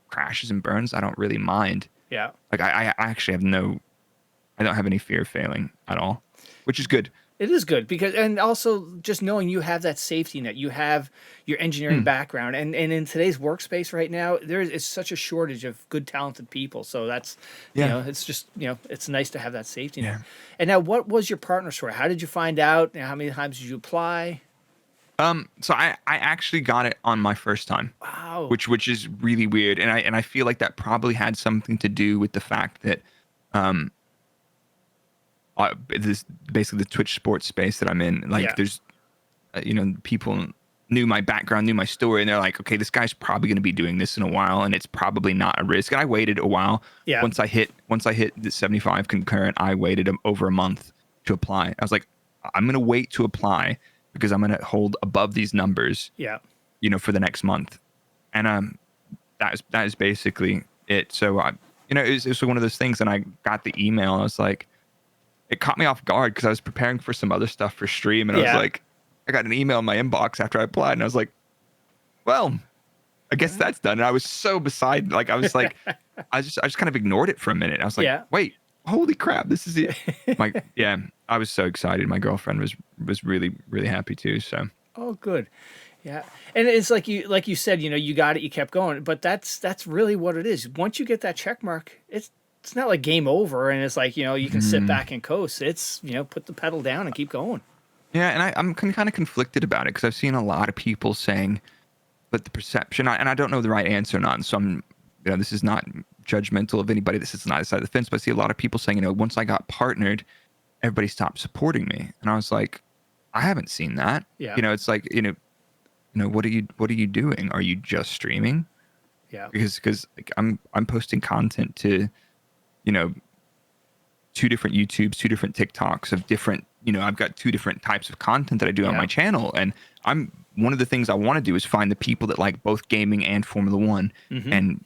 crashes and burns, I don't really mind. Yeah. Like I actually I don't have any fear of failing at all, which is good. It is good because, and also just knowing you have that safety net, you have your engineering background, and in today's workspace right now, there is such a shortage of good, talented people. So that's, it's just, it's nice to have that safety net. Yeah. And now, what was your partner story? How did you find out? How many times did you apply? So I actually got it on my first time. Wow. Which is really weird, and I feel like that probably had something to do with the fact that this basically the Twitch sports space that I'm in, like there's people knew my background, knew my story, and they're like, okay, this guy's probably going to be doing this in a while, and it's probably not a risk. And I waited a while. Yeah. Once I hit the 75 concurrent, I waited over a month to apply. I was like, I'm going to wait to apply because I'm going to hold above these numbers. Yeah. For the next month, and that is basically it. So it was one of those things, and I got the email. I was like, it caught me off guard because I was preparing for some other stuff for stream, and I was like, I got an email in my inbox after I applied, and I was like, well, I guess that's done. And I was so beside, like, I was like, I just kind of ignored it for a minute. I was like, wait, holy crap, this is it. I was so excited. My girlfriend was really, really happy too. So. Oh, good. Yeah. And it's like you said, you got it, you kept going, but that's really what it is. Once you get that check mark, it's not like game over and it's like, you can sit back and coast. It's, put the pedal down and keep going. Yeah. And I'm kind of conflicted about it because I've seen a lot of people saying, but the perception, and I don't know the right answer or not. So this is not judgmental of anybody. This is not a side of the fence, but I see a lot of people saying, once I got partnered, everybody stopped supporting me. And I was like, I haven't seen that. Yeah. It's like, what are you doing? Are you just streaming? Yeah. Because like, I'm posting content to, 2 different YouTubes, 2 different TikToks of different, I've got 2 different types of content that I do on my channel. And one of the things I want to do is find the people that like both gaming and Formula One and,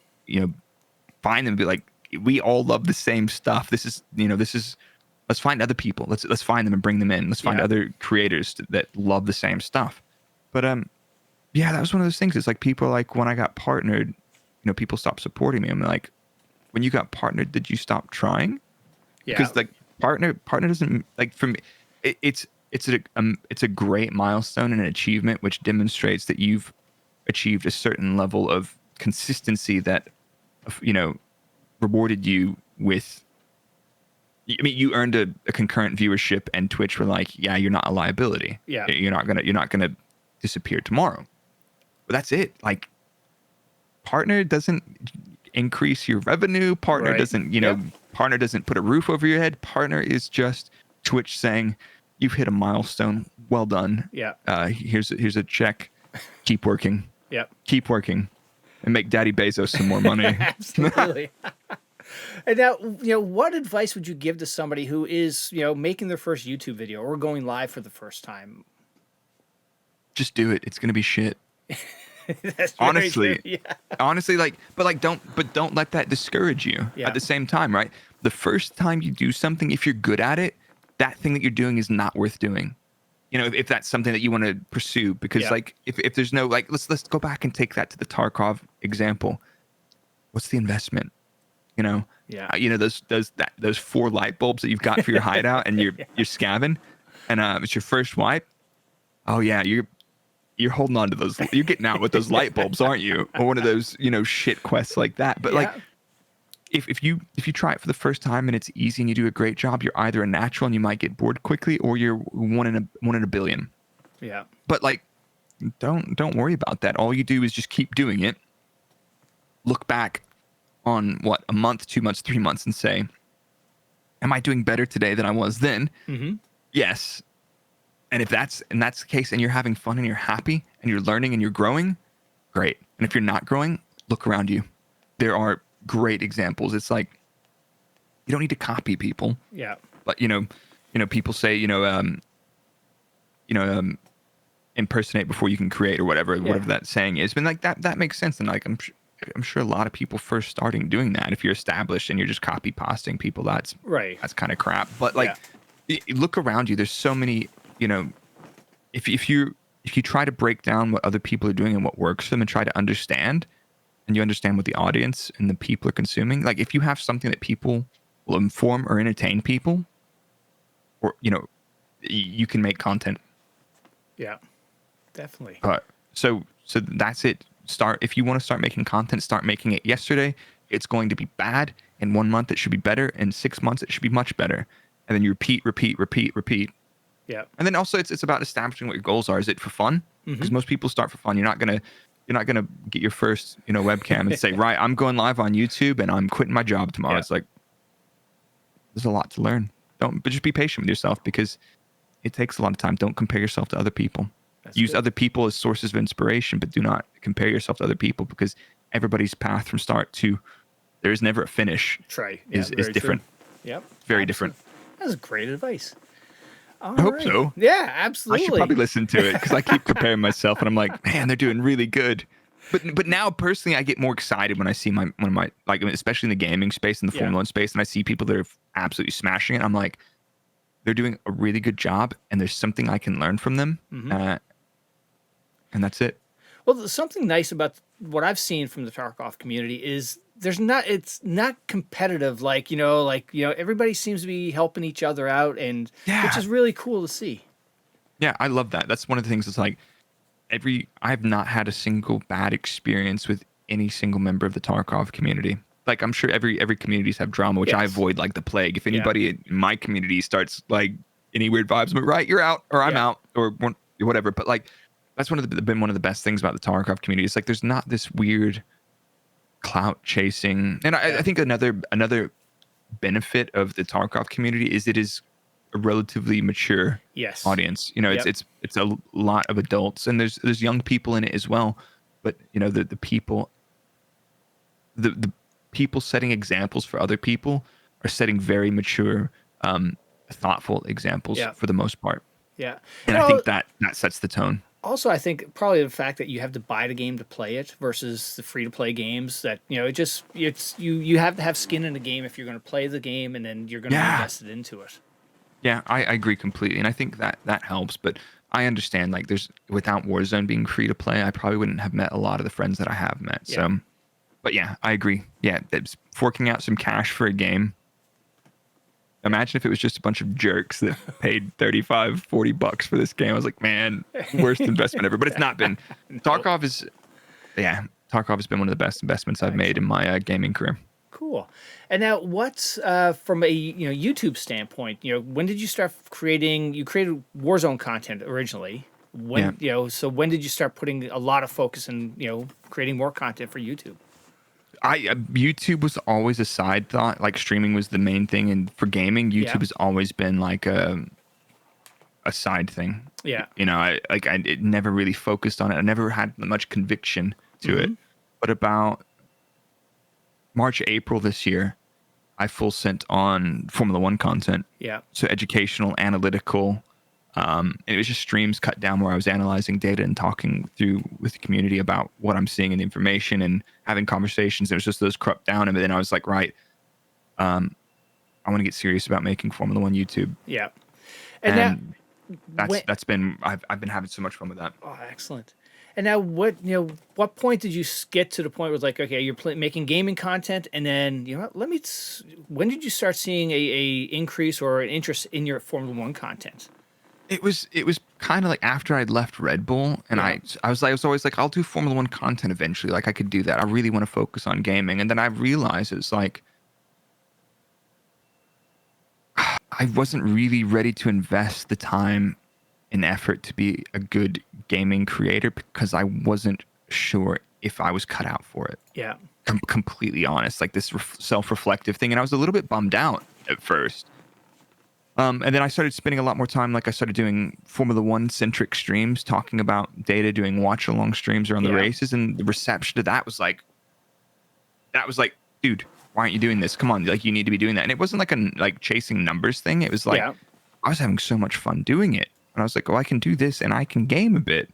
find them and be like, we all love the same stuff. This is, let's find other people. Let's find them and bring them in. Let's find other creators that love the same stuff. But, that was one of those things. It's like people like when I got partnered, people stopped supporting me. I'm like, when you got partnered, did you stop trying? Yeah. Because like partner doesn't like for me. It's a great milestone and an achievement which demonstrates that you've achieved a certain level of consistency that rewarded you with. I mean, you earned a concurrent viewership, and Twitch were like, yeah, you're not a liability. Yeah. You're not gonna disappear tomorrow. But that's it. Like, partner doesn't increase your revenue. Partner Right. doesn't, partner doesn't put a roof over your head. Partner is just Twitch saying, you've hit a milestone. Well done. Yeah. Here's a check. Keep working. Yep. Keep working, and make Daddy Bezos some more money. Absolutely. And now, what advice would you give to somebody who is, making their first YouTube video or going live for the first time? Just do it. It's gonna be shit. That's Honestly, yeah. honestly, don't let that discourage you. Yeah. At the same time, right? The first time you do something, if you're good at it, that thing that you're doing is not worth doing. If that's something that you want to pursue, because if there's no let's go back and take that to the Tarkov example. What's the investment? Yeah. Those 4 light bulbs that you've got for your hideout, and you're scavving, and it's your first wipe. Oh yeah, you're holding on to those. You're getting out with those light bulbs, aren't you? Or one of those shit quests like that. But if you try it for the first time and it's easy and you do a great job, you're either a natural and you might get bored quickly, or you're one in a billion. Yeah. But don't worry about that. All you do is just keep doing it. Look back on a month, 2 months, 3 months, and say, am I doing better today than I was then? Mm-hmm. Yes. And if that's the case, and you're having fun and you're happy and you're learning and you're growing, great. And if you're not growing, look around you. There are great examples. It's like, you don't need to copy people. Yeah. But people say, impersonate before you can create, or whatever that saying is. But that makes sense. And I'm sure a lot of people first starting doing that. If you're established and you're just copy pasting people, that's kind of crap. But look around you. There's so many. If you try to break down what other people are doing and what works for them, and try to understand, and you understand what the audience and the people are consuming. Like, if you have something that people will inform or entertain people, or you can make content. Yeah, definitely. So that's it. If you want to start making content, start making it yesterday. It's going to be bad. In 1 month, it should be better. In 6 months, it should be much better. And then you repeat. Yeah. And then also it's about establishing what your goals are. Is it for fun? Because most people start for fun. You're not gonna get your first webcam and say, right, I'm going live on YouTube and I'm quitting my job tomorrow. Yeah. It's like, there's a lot to learn. But just be patient with yourself, because it takes a lot of time. Don't compare yourself to other people. Use other people as sources of inspiration, but do not compare yourself to other people, because everybody's path from start to there is never a finish. Is different. True. Yep. Very different. That's great advice. I hope so. Yeah, absolutely. I should probably listen to it, because I keep comparing myself, and I'm like, man, they're doing really good. But now personally, I get more excited when I see one of my especially in the gaming space and the Formula 1 space, and I see people that are absolutely smashing it. I'm like, they're doing a really good job, and there's something I can learn from them, and that's it. Well, there's something nice about what I've seen from the Tarkov community is it's not competitive. Everybody seems to be helping each other out, and which is really cool to see. Yeah, I love that. That's one of the things that's like, I've not had a single bad experience with any single member of the Tarkov community. Like, I'm sure every communities have drama, which I avoid like the plague. If anybody in my community starts like any weird vibes, I'm like, right, you're out, or I'm out, or whatever. But like, that's been one of the best things about the Tarkov community. It's like, there's not this weird clout chasing. And I think another benefit of the Tarkov community is it is a relatively mature audience. It's a lot of adults, and there's young people in it as well. But the people, the people setting examples for other people are setting very mature, thoughtful examples for the most part. Yeah. And I think that sets the tone. Also, I think probably the fact that you have to buy the game to play it versus the free-to-play games, that you have to have skin in the game if you're going to play the game, and then you're going to be invested into it. Yeah, I agree completely, and I think that helps. But I understand, like, without Warzone being free to play, I probably wouldn't have met a lot of the friends that I have met. Yeah. So, but yeah, I agree. Yeah, forking out some cash for a game, imagine if it was just a bunch of jerks that paid 35, $40 for this game. I was like, man, worst investment ever. But it's not been. No. Tarkov is, yeah, Tarkov has been one of the best investments I've made in my gaming career. Cool. And now, what's from a YouTube standpoint? When did you start creating? You created Warzone content originally. When so when did you start putting a lot of focus in creating more content for YouTube? YouTube was always a side thought. Like streaming was the main thing, and for gaming, YouTube has always been like a side thing. Yeah. I it never really focused on it. I never had much conviction to it. But about March, April this year, I full sent on Formula One content. Yeah. So educational, analytical. And it was just streams cut down where I was analyzing data and talking through with the community about what I'm seeing and information and having conversations. It was just those cropped down. And then I was like, right, I want to get serious about making Formula One YouTube. Yeah. And that's been, I've been having so much fun with that. Oh, excellent. And now, what point did you get to the point where it's like, okay, you're making gaming content, and then when did you start seeing a increase or an interest in your Formula One content? It was kind of like after I'd left Red Bull, and I was always like, I'll do Formula One content eventually. Like I could do that. I really want to focus on gaming, and then I realized it's like I wasn't really ready to invest the time and effort to be a good gaming creator because I wasn't sure if I was cut out for it. Yeah. I'm completely honest, like this self-reflective thing. And I was a little bit bummed out at first. And then I started spending a lot more time. Like I started doing Formula One centric streams, talking about data, doing watch along streams around the races. And the reception to that was like, dude, why aren't you doing this? Come on. Like you need to be doing that. And it wasn't like a chasing numbers thing. It was like, I was having so much fun doing it. And I was like, oh, I can do this and I can game a bit.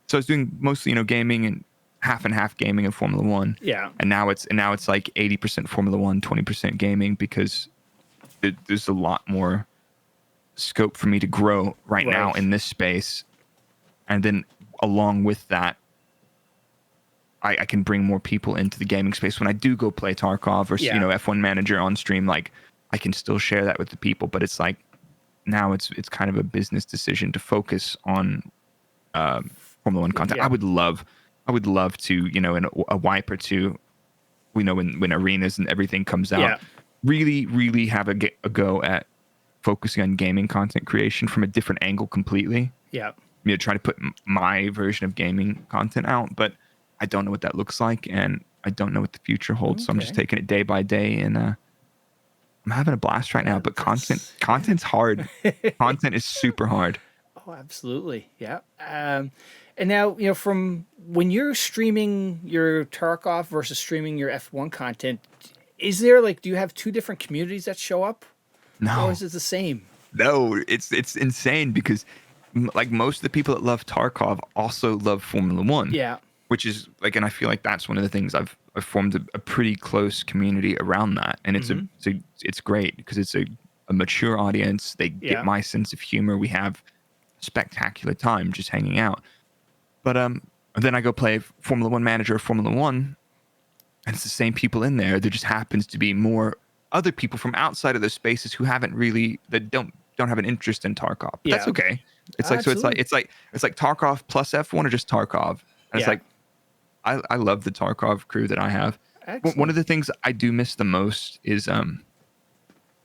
So I was doing mostly, gaming and half gaming and Formula One. Yeah. And now it's like 80% Formula One, 20% gaming because there's a lot more scope for me to grow right now in this space. And then along with that, I can bring more people into the gaming space. When I do go play Tarkov or F1 Manager on stream, like I can still share that with the people, but it's like, now it's kind of a business decision to focus on Formula One content. I would love to, in a wipe or two, when arenas and everything comes out, really, really have a go at focusing on gaming content creation from a different angle completely. Yeah. Try to put my version of gaming content out, but I don't know what that looks like, and I don't know what the future holds. So I'm just taking it day by day, and I'm having a blast right now, but content's hard. Content is super hard. Oh, absolutely. Yeah. And now, from when you're streaming your Tarkov versus streaming your F1 content, is there do you have two different communities that show up? No. Or is it the same? No, it's insane because most of the people that love Tarkov also love Formula One. Yeah. Which is and I feel like that's one of the things I've formed a pretty close community around that, and it's great because it's a mature audience. They get my sense of humor. We have a spectacular time just hanging out. But then I go play Formula One Manager or Formula One, and it's the same people in there. There just happens to be more other people from outside of those spaces who that don't have an interest in Tarkov. But that's okay. It's like it's like Tarkov plus F1 or just Tarkov. And it's like I love the Tarkov crew that I have. Excellent. One of the things I do miss the most is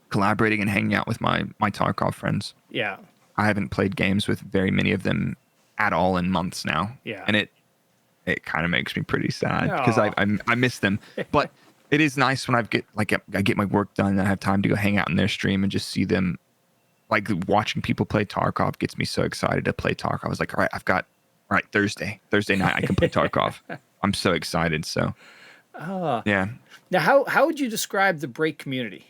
collaborating and hanging out with my Tarkov friends. Yeah. I haven't played games with very many of them at all in months now. Yeah. And it kind of makes me pretty sad because I miss them. But it is nice when I get my work done and I have time to go hang out in their stream and just see them. Like watching people play Tarkov gets me so excited to play Tarkov. I was like, all right, Thursday night I can play Tarkov. I'm so excited. So, yeah. Now, how would you describe the Brrrake community?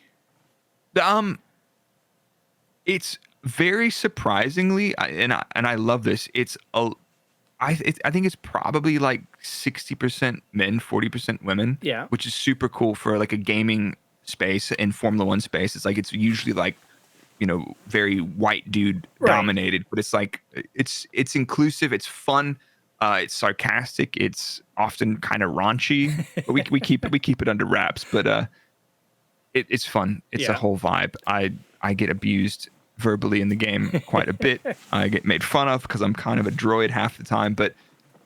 It's very surprisingly, and I love this. I think it's probably like 60% men, 40% women. Yeah. Which is super cool for like a gaming space and Formula One space. It's it's usually very white dude dominated, but it's inclusive. It's fun. It's sarcastic. It's often kind of raunchy, but we keep it under wraps. But it's fun. It's a Yeah. whole vibe. I get abused verbally in the game quite a bit. I get made fun of because I'm kind of a droid half the time, but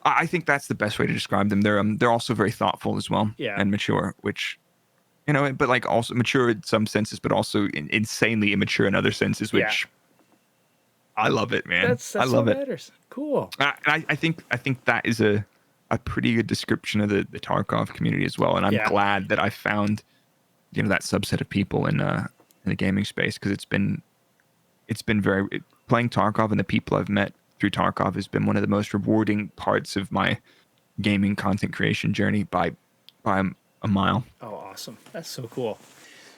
I think that's the best way to describe them. They're also very thoughtful as well Yeah. and mature, which but like also mature in some senses, but also insanely immature in other senses, which I love it, man. That's I what love it. matters. Cool. I think that is a pretty good description of the Tarkov community as well. And I'm glad that I found that subset of people in the gaming space, because it's been very playing Tarkov, and the people I've met through Tarkov has been one of the most rewarding parts of my gaming content creation journey by a mile. Oh, awesome. That's so cool.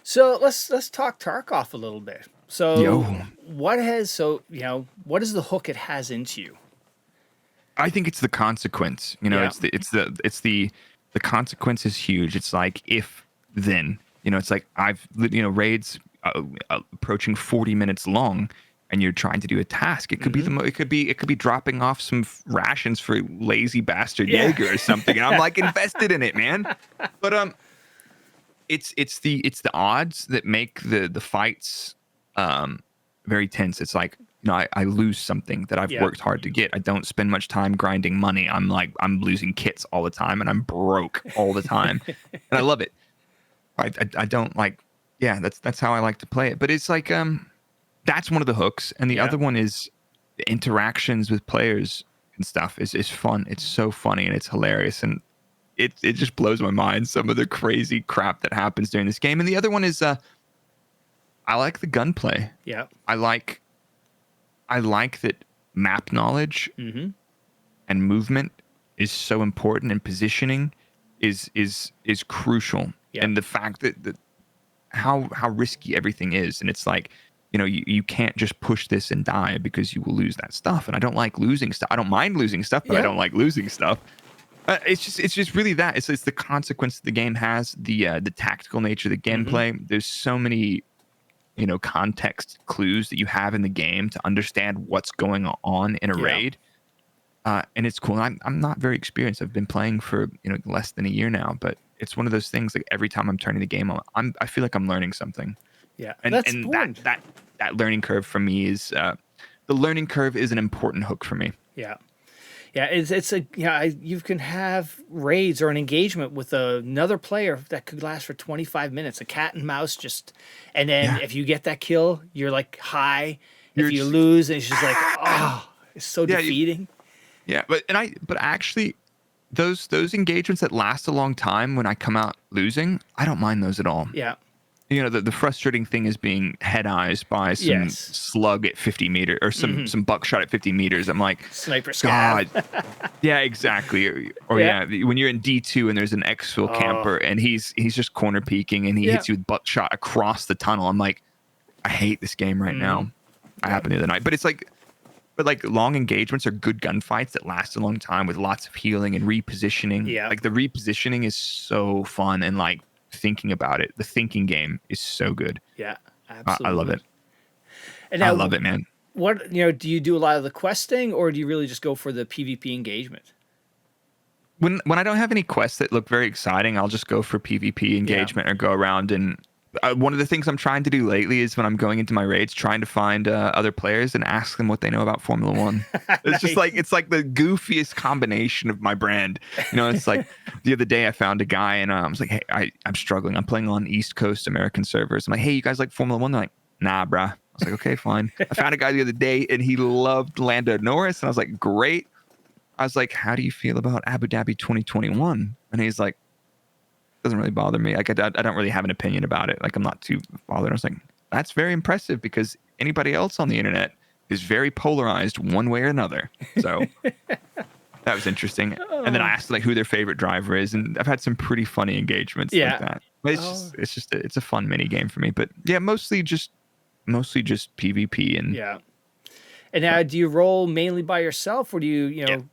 So let's talk Tarkov a little bit. So what is the hook it has into you? I think it's the consequence. It's the consequence is huge. It's like if then. It's like raids approaching 40 minutes long, and you're trying to do a task. It could be it could be dropping off some rations for lazy bastard Jaeger or something, and I'm like invested in it, man. But it's the odds that make the fights very tense. It's like I lose something that I've worked hard to get. I don't spend much time grinding money. I'm losing kits all the time, and I'm broke all the time, and I love it. I don't like, that's how I like to play it. But it's like, that's one of the hooks. And the other one is the interactions with players and stuff is fun. It's so funny and it's hilarious. And it just blows my mind, some of the crazy crap that happens during this game. And the other one is, I like the gunplay. Yeah. I like that map knowledge and movement is so important, and positioning is crucial. Yep. And the fact that how risky everything is, and it's like you can't just push this and die, because you will lose that stuff. And I don't like losing stuff. I don't mind losing stuff, but I don't like losing stuff. It's just really that it's the consequence the game has, the tactical nature of the gameplay. There's so many context clues that you have in the game to understand what's going on in a raid. And it's cool. I'm not very experienced. I've been playing for less than a year now, but it's one of those things, like every time I'm turning the game on, I feel like I'm learning something. Yeah, and that learning curve for me is the learning curve is an important hook for me. Yeah, you can have raids or an engagement with another player that could last for 25 minutes, a cat and mouse, and then if you get that kill, you're like high. If you lose, it's just like it's so defeating. But actually, those engagements that last a long time, when I come out losing, I don't mind those at all. Yeah. The frustrating thing is being head-eyes by some slug at 50 meters, or some buckshot at 50 meters. I'm like, sniper scav. God. Yeah, exactly. Or when you're in D2 and there's an exfil camper and he's just corner peeking and he hits you with buckshot across the tunnel. I'm like, I hate this game right now. I happened the other night. But it's like, long engagements are good gunfights that last a long time with lots of healing and repositioning. Yeah. Like the repositioning is so fun, and like thinking about it, the thinking game is so good. Yeah, absolutely. I love it. And now, I love it, man. What do you do a lot of the questing, or do you really just go for the PvP engagement? When I don't have any quests that look very exciting, I'll just go for PvP engagement or go around and. One of the things I'm trying to do lately is when I'm going into my raids, trying to find other players and ask them what they know about Formula One. It's just like, it's like the goofiest combination of my brand. It's like the other day I found a guy and I was like, hey, I'm struggling. I'm playing on East Coast American servers. I'm like, hey, you guys like Formula One? They're like, nah, bruh. I was like, okay, fine. I found a guy the other day and he loved Lando Norris. And I was like, great. I was like, how do you feel about Abu Dhabi 2021? And he's like, doesn't really bother me. Like I don't really have an opinion about it. Like I'm not too bothered. I was like, that's very impressive, because anybody else on the internet is very polarized one way or another. So that was interesting. And then I asked like who their favorite driver is, and I've had some pretty funny engagements like that. But it's a fun mini game for me. But yeah, mostly just PvP and And now, do you roll mainly by yourself, or do you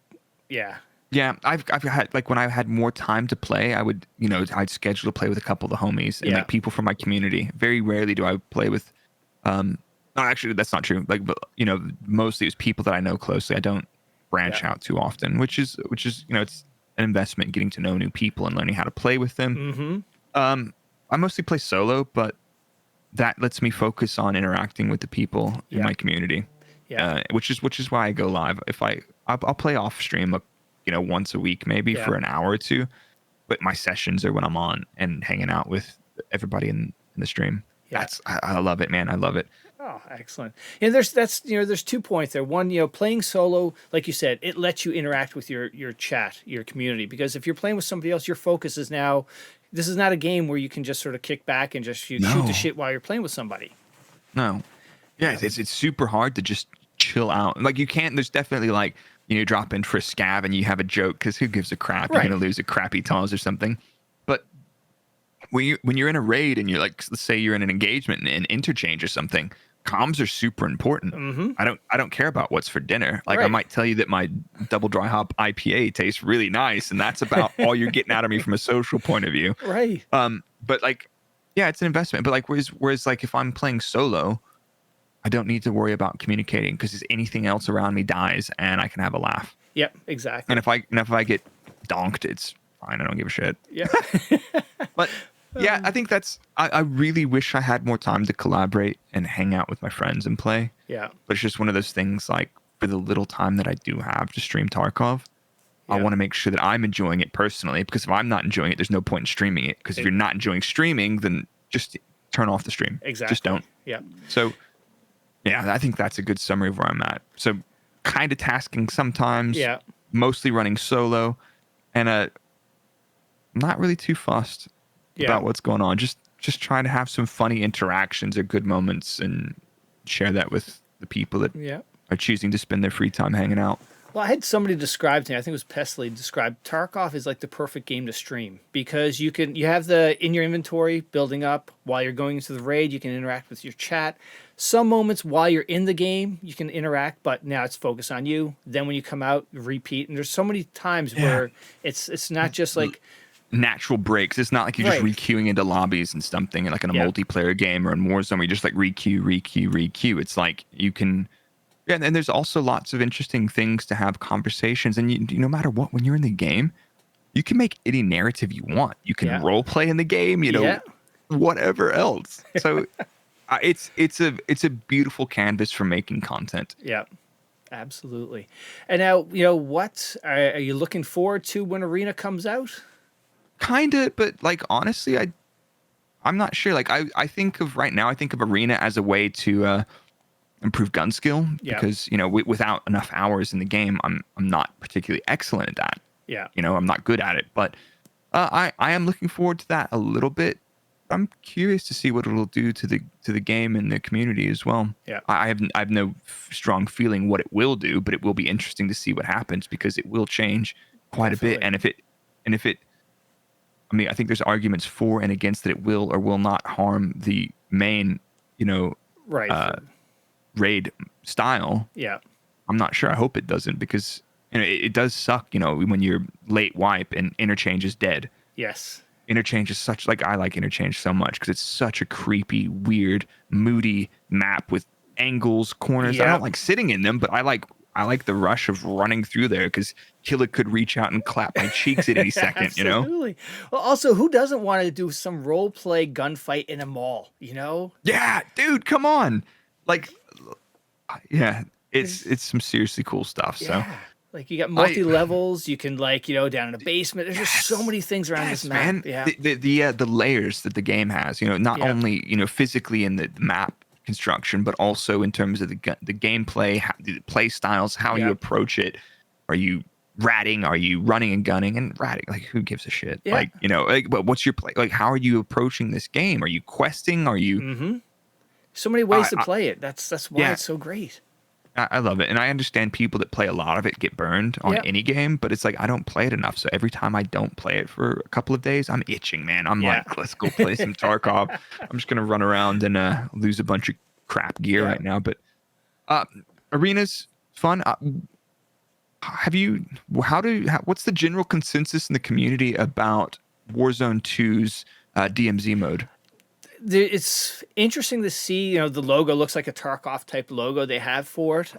Yeah, I've had, like, when I had more time to play, I would, I'd schedule to play with a couple of the homies and like people from my community. Very rarely do I play with, no, actually that's not true. Like, but, mostly it's people that I know closely. I don't branch out too often, which is, it's an investment getting to know new people and learning how to play with them. I mostly play solo, but that lets me focus on interacting with the people in Yeah. my community. Yeah. Which is why I go live. If I'll play off stream, once a week maybe Yeah. for an hour or two, but my sessions are when I'm on and hanging out with everybody in the stream. Yeah. I love it, man. I love it. Oh, excellent. And there's 2 points there. One, playing solo, like you said, it lets you interact with your chat, your community. Because if you're playing with somebody else, your focus is now. This is not a game where you can just sort of kick back and just shoot the No, shit while you're playing with somebody. no, yeah, Yeah. it's super hard to just chill out. Like you can't. There's definitely like drop in for a scav and you have a joke because who gives a crap? You're Right. gonna lose a crappy toss or something. But when you're in a raid and you're like, let's say you're in an engagement and interchange or something, comms are super important. Mm-hmm. I don't care about what's for dinner. Like I Right. might tell you that my double dry hop IPA tastes really nice, and that's about all you're getting out of me from a social point of view. Right. But like, yeah, it's an investment. But like, whereas like if I'm playing solo, I don't need to worry about communicating because anything else around me dies, and I can have a laugh. Yep. Exactly. And if I get donked, it's fine. I don't give a shit. Yeah. But yeah, I think I really wish I had more time to collaborate and hang out with my friends and play. Yeah. But it's just one of those things, like for the little time that I do have to stream Tarkov, I Yeah. want to make sure that I'm enjoying it personally, because if I'm not enjoying it, there's no point in streaming it. Because if you're not enjoying streaming, then just turn off the stream. Exactly. Just don't. Yeah. So yeah, I think that's a good summary of where I'm at. So kind of tasking sometimes, Yeah. mostly running solo, and not really too fussed Yeah. about what's going on. Just trying to have some funny interactions or good moments and share that with the people that Yeah. are choosing to spend their free time hanging out. Well, I had somebody describe to me, I think it was Pesley, described Tarkov is like the perfect game to stream because you have the in your inventory building up while you're going into the raid. You can interact with your chat. Some moments while you're in the game, you can interact, but now it's focused on you. Then when you come out, you repeat. And there's so many times where it's not just like Natural breaks. It's not like you're just Right. requeuing into lobbies and something like in a Yeah. multiplayer game or in Warzone where you just like requeue. It's like you can. Yeah, and there's also lots of interesting things to have conversations. And no matter what, when you're in the game, you can make any narrative you want. You can Yeah. role play in the game, Yeah. whatever else. So it's a beautiful canvas for making content. Yeah, absolutely. And now, what are you looking forward to when Arena comes out? Kinda, but like honestly, I'm not sure. Like I think of right now, I think of Arena as a way to improve gun skill Yeah. because without enough hours in the game, I'm not particularly excellent at that. Yeah. I'm not good at it, but I am looking forward to that a little bit. I'm curious to see what it'll do to the game and the community as well. Yeah. I have no strong feeling what it will do, but it will be interesting to see what happens because it will change quite a bit. Definitely. And if it, I mean, I think there's arguments for and against that it will or will not harm the main, Right. raid style. Yeah. I'm not sure. I hope it doesn't because it does suck. When you're late wipe and interchange is dead. Yes. Interchange is such I like interchange so much because it's such a creepy, weird, moody map with angles, corners. I Yeah. don't like sitting in them, but I like the rush of running through there because Killa could reach out and clap my cheeks at any second. Absolutely. Well, also, who doesn't want to do some role play gunfight in a mall? Yeah, dude, come on. Like, yeah, it's some seriously cool stuff. So. Yeah. Like you got multi levels. You can down in a basement. There's just so many things around this map. Man. Yeah. The layers that the game has, not Yeah. only physically in the map construction, but also in terms of the gameplay, the play styles, how you Yeah. approach it. Are you ratting? Are you running and gunning? And ratting, like who gives a shit? Yeah. But what's your play? Like, how are you approaching this game? Are you questing? Are you? Mm-hmm. So many ways to play it. That's why Yeah. it's so great. I love it, and I understand people that play a lot of it get burned on Yeah. any game, but it's like I don't play it enough. So every time I don't play it for a couple of days, I'm itching, man. I'm Yeah. like, let's go play some Tarkov. I'm just gonna run around and lose a bunch of crap gear Yeah. right now. But Arena's fun. What's the general consensus in the community about Warzone 2's DMZ mode? It's interesting to see, the logo looks like a Tarkov type logo they have for it.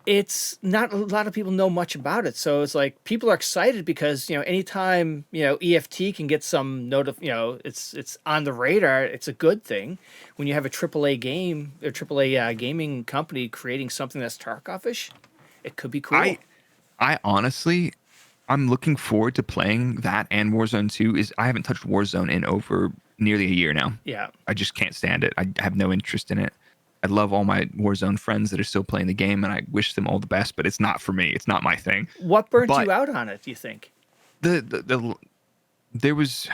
it's not a lot of people know much about it. So it's like people are excited because, anytime, EFT can get some it's on the radar, it's a good thing. When you have a AAA game or AAA gaming company creating something that's Tarkov-ish, it could be cool. I honestly, I'm looking forward to playing that and Warzone 2. I haven't touched Warzone in over nearly a year now. Yeah. I just can't stand it. I have no interest in it. I love all my Warzone friends that are still playing the game, and I wish them all the best, but it's not for me. It's not my thing. What burnt you out on it, do you think? There was,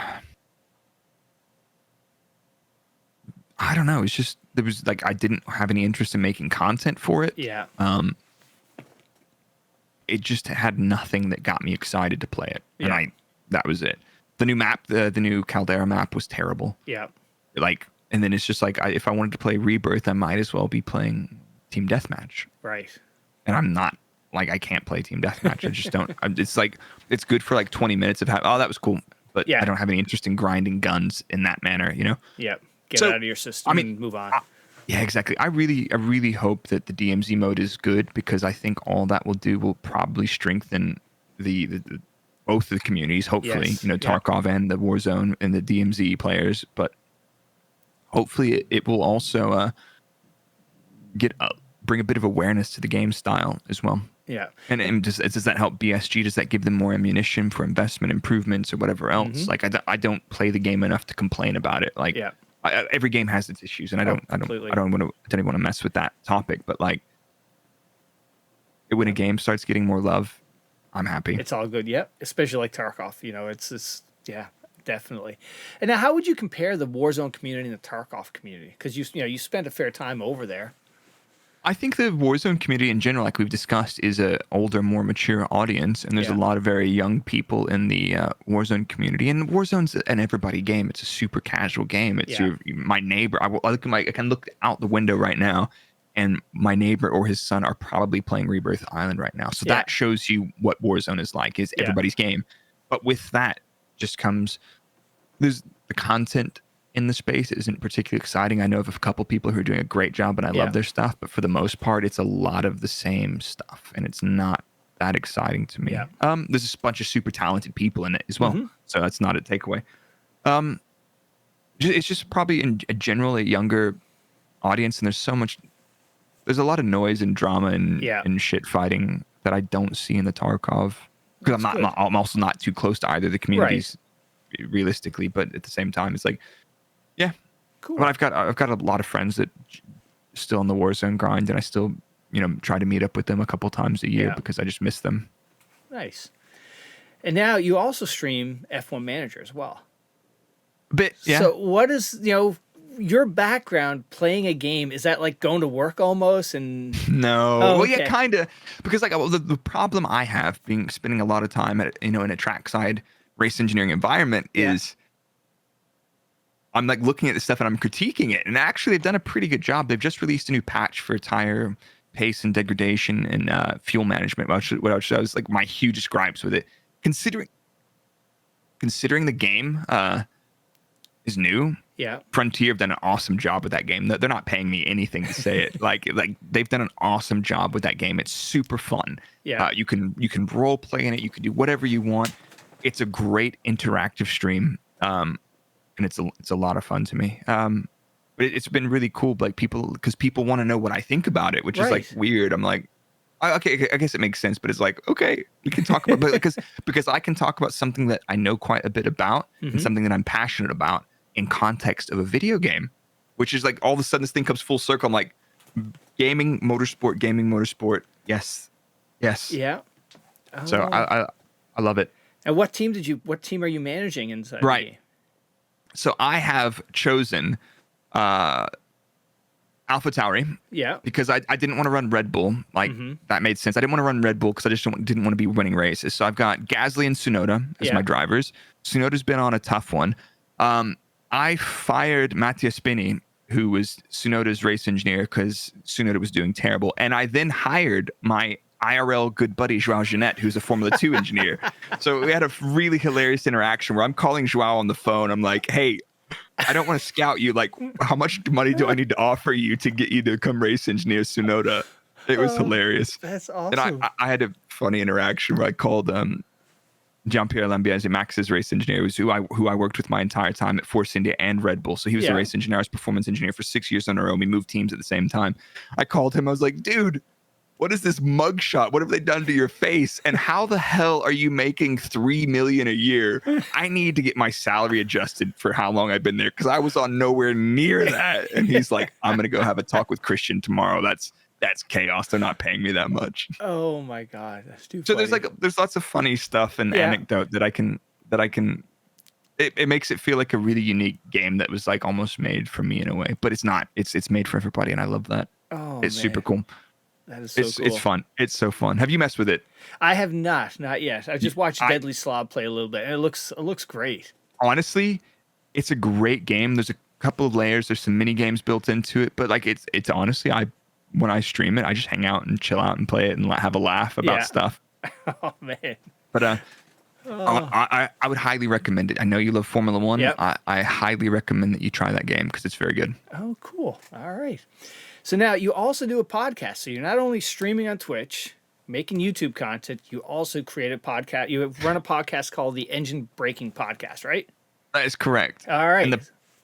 I don't know. It's just, there was like, I didn't have any interest in making content for it. Yeah. It just had nothing that got me excited to play it. Yeah. And that was it. The new map, the new Caldera map was terrible. Yeah. Like, and then it's just like, if I wanted to play Rebirth, I might as well be playing Team Deathmatch. Right. And I'm not, like, I can't play Team Deathmatch. I just don't. It's like, it's good for like 20 minutes of oh, that was cool. But yeah. I don't have any interest in grinding guns in that manner, Yeah. Get it out of your system and move on. Yeah, exactly. I really hope that the DMZ mode is good, because I think all that will do will probably strengthen the both the communities, hopefully, yes. Tarkov and the Warzone and the DMZ players, but hopefully it will also bring a bit of awareness to the game style as well. Yeah. And does that help BSG? Does that give them more ammunition for investment improvements or whatever else? Mm-hmm. Like, I don't play the game enough to complain about it. Like, yeah. Every game has its issues, and I don't want to mess with that topic. But like, when a game starts getting more love, I'm happy. It's all good. Yep. Especially like Tarkov, yeah, definitely. And now, how would you compare the Warzone community and the Tarkov community? Because you spent a fair time over there. I think the Warzone community in general, like we've discussed, is a older, more mature audience, and there's a lot of very young people in the Warzone community. And Warzone's an everybody game. It's a super casual game. It's my neighbor. I can look out the window right now, and my neighbor or his son are probably playing Rebirth Island right now. So that shows you what Warzone is like. Is everybody's game. But with that just comes there's the content in the space isn't particularly exciting. I know of a couple people who are doing a great job, and I love their stuff, but for the most part, it's a lot of the same stuff, and it's not that exciting to me. Yeah. There's a bunch of super talented people in it as well, so that's not a takeaway. It's just probably in general a younger audience, and there's a lot of noise and drama and shit fighting that I don't see in the Tarkov, because I'm also not too close to either of the communities realistically, but at the same time, it's like, yeah, cool. But I've got a lot of friends that still in the Warzone grind, and I still try to meet up with them a couple times a year because I just miss them. Nice. And now you also stream F1 Manager as well. A bit, yeah. So what is your background playing a game? Is that like going to work almost? And no, well, yeah, kind of, because like the problem I have spending a lot of time at in a trackside race engineering environment is. I'm like looking at this stuff and I'm critiquing it. And actually, they've done a pretty good job. They've just released a new patch for tire pace and degradation and fuel management, which I was like my hugest gripes with it. Considering the game is new. Yeah. Frontier have done an awesome job with that game. They're not paying me anything to say it. like they've done an awesome job with that game. It's super fun. Yeah. You can role play in it. You can do whatever you want. It's a great interactive stream. And it's a lot of fun to me. But it's been really cool, like people want to know what I think about it, which is like weird. I'm like, okay, I guess it makes sense, but it's like, okay, we can talk about because I can talk about something that I know quite a bit about and something that I'm passionate about in context of a video game, which is like all of a sudden this thing comes full circle. I'm like, gaming, motorsport. Yes. Yeah. Oh. So I love it. And what team are you managing inside? Right. So I have chosen AlphaTauri. Yeah. Because I didn't want to run Red Bull. Like, that made sense. I didn't want to run Red Bull because I just didn't want to be winning races. So I've got Gasly and Tsunoda as my drivers. Tsunoda's been on a tough one. I fired Mattia Spini, who was Tsunoda's race engineer, because Tsunoda was doing terrible. And I then hired my IRL good buddy Joao Jeanette, who's a Formula 2 engineer. So we had a really hilarious interaction where I'm calling Joao on the phone. I'm like, hey, I don't want to scout you. Like, how much money do I need to offer you to get you to come race engineer Tsunoda? It was hilarious. That's And awesome. I had a funny interaction where I called Jean-Pierre Lambiase, Max's race engineer, was who I worked with my entire time at Force India and Red Bull. So he was the Yeah. race engineer, I was performance engineer for 6 years in a row. We moved teams at the same time. I called him. I was like, dude, what is this mugshot? What have they done to your face? And how the hell are you making $3 million a year? I need to get my salary adjusted for how long I've been there, because I was on nowhere near that. And he's like, I'm gonna go have a talk with Christian tomorrow. That's chaos. They're not paying me that much. Oh my God, that's too So funny. there's lots of funny stuff and anecdote that I can it makes it feel like a really unique game that was like almost made for me in a way, but it's not. It's made for everybody, and I love that. Oh, It's super man. cool. That is so cool. It's fun. It's so fun. Have you messed with it? I have not yet. I just watched I- Deadly Slob play a little bit, and it looks great. Honestly, it's a great game. There's a couple of layers. There's some mini games built into it, but like it's honestly, when I stream it, I just hang out and chill out and play it and have a laugh about stuff. Oh man. But I would highly recommend it. I know you love Formula One. Yep. I highly recommend that you try that game because it's very good. Oh, cool. All right. So now you also do a podcast. So you're not only streaming on Twitch, making YouTube content, you also create a podcast. You run a podcast called the Engine Braking Podcast, right? That is correct. All right.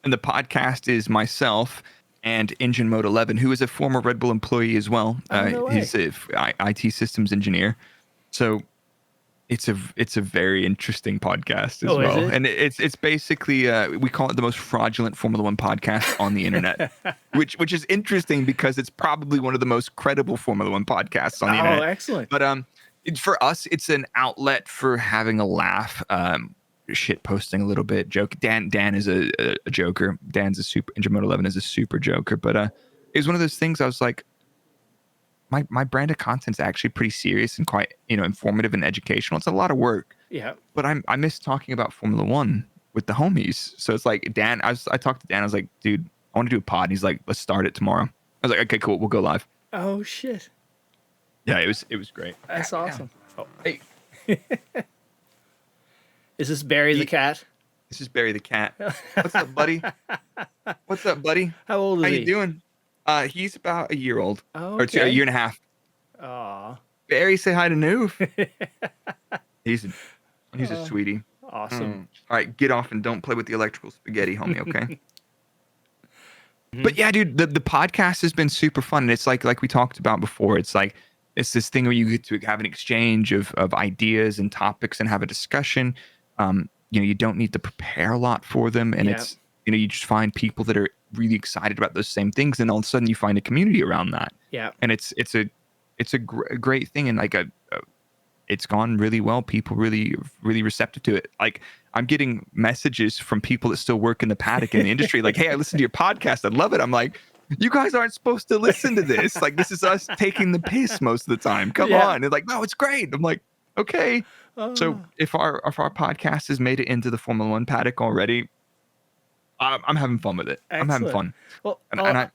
And the podcast is myself and Engine Mode 11, who is a former Red Bull employee as well. No way. He's a IT systems engineer. So it's a very interesting podcast as well. Is it? And it's basically we call it the most fraudulent Formula One podcast on the internet, which is interesting because it's probably one of the most credible Formula One podcasts on the internet. Oh, excellent. But for us, it's an outlet for having a laugh, shit posting a little bit, joke. Dan is a joker. Dan's a super. Engine Mode 11 is a super joker. But it was one of those things. I was like, my brand of content's actually pretty serious and quite informative and educational. It's a lot of work. Yeah. But I miss talking about Formula One with the homies. So it's like Dan. I talked to Dan. I was like, dude, I want to do a pod. And he's like, let's start it tomorrow. I was like, okay, cool. We'll go live. Oh shit. Yeah, it was great. That's awesome. Oh, Hey. is this Barry the cat? This is Barry the cat. What's up, buddy? What's up, buddy? How old is How he? you doing? He's about a year old. Oh, Or a year and a half. Aw. Barry, say hi to Noof. He's a sweetie. Awesome. All right, get off and don't play with the electrical spaghetti, homie, okay? But yeah, dude, the podcast has been super fun. And it's like we talked about before. It's like it's this thing where you get to have an exchange of ideas and topics and have a discussion. You don't need to prepare a lot for them, and it's you just find people that are really excited about those same things, and all of a sudden you find a community around that. Yeah. And it's a great thing, and like it's gone really well. People really receptive to it. Like I'm getting messages from people that still work in the paddock in the industry, like, "Hey, I listened to your podcast. I love it." I'm like, you guys aren't supposed to listen to this. Like, this is us taking the piss most of the time. Come on. They're like, no, it's great. I'm like, okay. So if our podcast has made it into the Formula One paddock already, I'm having fun with it. Excellent. I'm having fun. Well, And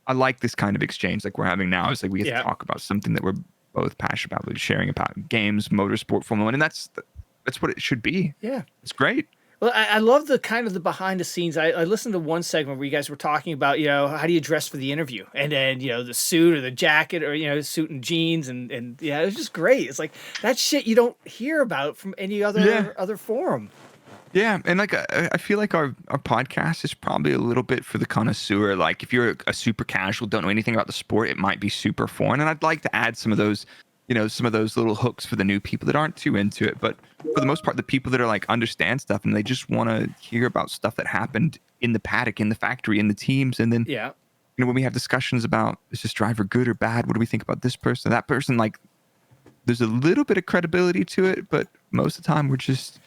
I like this kind of exchange like we're having now. It's like we get to talk about something that we're both passionate about, like sharing about games, motorsport, Formula One, and that's what it should be. Yeah. It's great. Well, I love the kind of the behind the scenes. I listened to one segment where you guys were talking about, how do you dress for the interview? And then, the suit or the jacket or, suit and jeans. And it was just great. It's like that shit you don't hear about from any other forum. Yeah. And like, I feel like our podcast is probably a little bit for the connoisseur. Like if you're a super casual, don't know anything about the sport, it might be super foreign. And I'd like to add some of those, some of those little hooks for the new people that aren't too into it. But for the most part, the people that are like understand stuff and they just want to hear about stuff that happened in the paddock, in the factory, in the teams. And then, when we have discussions about is this driver good or bad? What do we think about this person, that person? Like there's a little bit of credibility to it, but most of the time we're just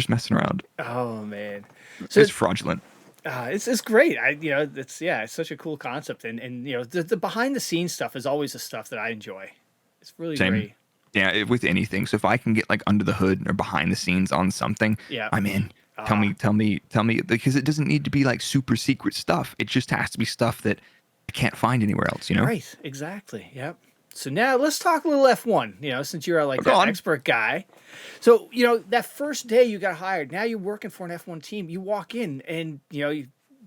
messing around. Oh man. So it's fraudulent. It's great. It's such a cool concept. And the behind the scenes stuff is always the stuff that I enjoy. It's really great. Yeah, with anything. So if I can get like under the hood or behind the scenes on something, I'm in. Tell me, because it doesn't need to be like super secret stuff. It just has to be stuff that I can't find anywhere else, Right, exactly. Yep. So now let's talk a little F1, since you're like that expert guy. So, that first day you got hired, now you're working for an F1 team. You walk in and,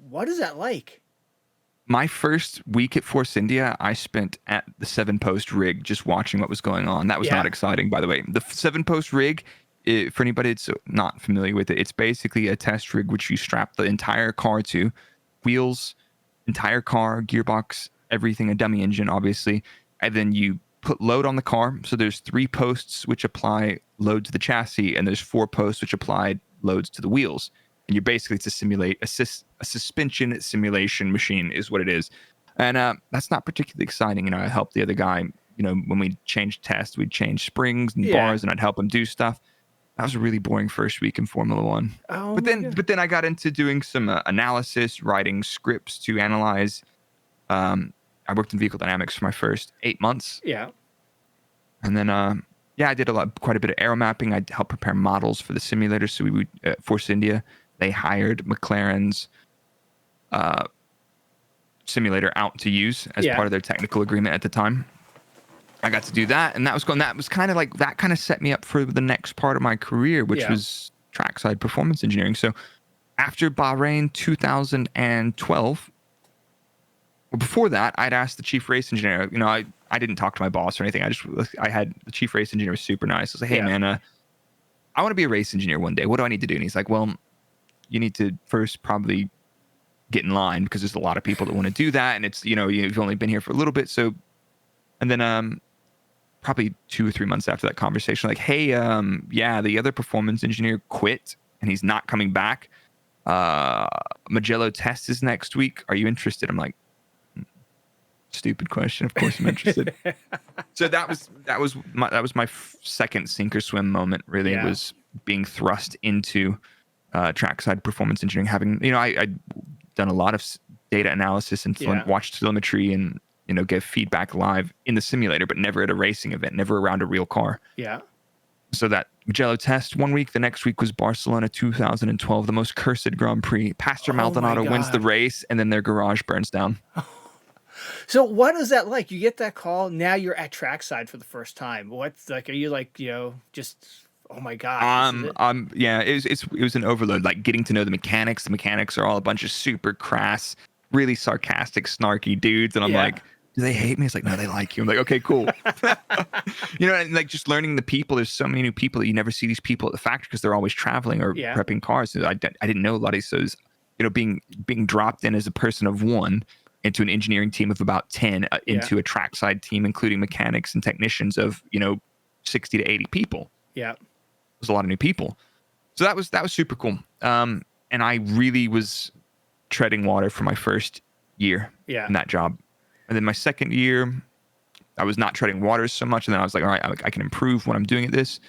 what is that like? my first week at Force India, I spent at the 7-post rig just watching what was going on. That was not exciting, by the way. The 7-post rig, for anybody that's not familiar with it, it's basically a test rig which you strap the entire car to, wheels, entire car, gearbox, everything, a dummy engine, obviously, and then you put load on the car. So there's 3 posts which apply load to the chassis, and there's 4 posts which apply loads to the wheels. And you're basically to simulate a suspension simulation machine is what it is. And that's not particularly exciting. You know, I helped the other guy, you know, when we changed tests, we'd change springs and bars, and I'd help him do stuff. That was a really boring first week in Formula One. Oh, but then I got into doing some analysis, writing scripts to analyze. I worked in vehicle dynamics for my first 8 months. Yeah. And then I did quite a bit of aero mapping. I helped prepare models for the simulator. So we would Force India. They hired McLaren's simulator out to use as part of their technical agreement at the time. I got to do that, and that was kind of like that kind of set me up for the next part of my career, which was trackside performance engineering. So after Bahrain 2012, well, before that, I'd asked the chief race engineer. You know, I didn't talk to my boss or anything. I had the chief race engineer was super nice. I was like, hey man, I want to be a race engineer one day. What do I need to do? And he's like, well, you need to first probably get in line because there's a lot of people that want to do that. And it's, you know, you've only been here for a little bit. So, and then probably 2 or 3 months after that conversation, like, hey, the other performance engineer quit and he's not coming back. Magello test is next week. Are you interested? I'm like, stupid question. Of course I'm interested. So that was my second sink or swim moment, really, was being thrust into trackside performance engineering. Having, you know, I'd done a lot of data analysis and watched telemetry and, you know, give feedback live in the simulator, but never at a racing event, never around a real car. Yeah. So that Mugello test 1 week, the next week was Barcelona 2012, the most cursed Grand Prix. Pastor Maldonado wins the race, and then their garage burns down. So what is that like? You get that call, now you're at trackside for the first time. What's like, are you like, you know, just, oh my God. It was an overload, like getting to know the mechanics. The mechanics are all a bunch of super crass, really sarcastic, snarky dudes. And I'm like, do they hate me? It's like, no, they like you. I'm like, okay, cool. You know, and like just learning the people. There's so many new people that you never see these people at the factory because they're always traveling or prepping cars. So I didn't know a lot of these. So, you know, being dropped in as a person of one into an engineering team of about 10, into a trackside team, including mechanics and technicians of, you know, 60 to 80 people. Yeah. There's a lot of new people. So that was super cool. And I really was treading water for my first year in that job. And then my second year, I was not treading water so much. And then I was like, all right, I can improve what I'm doing at this.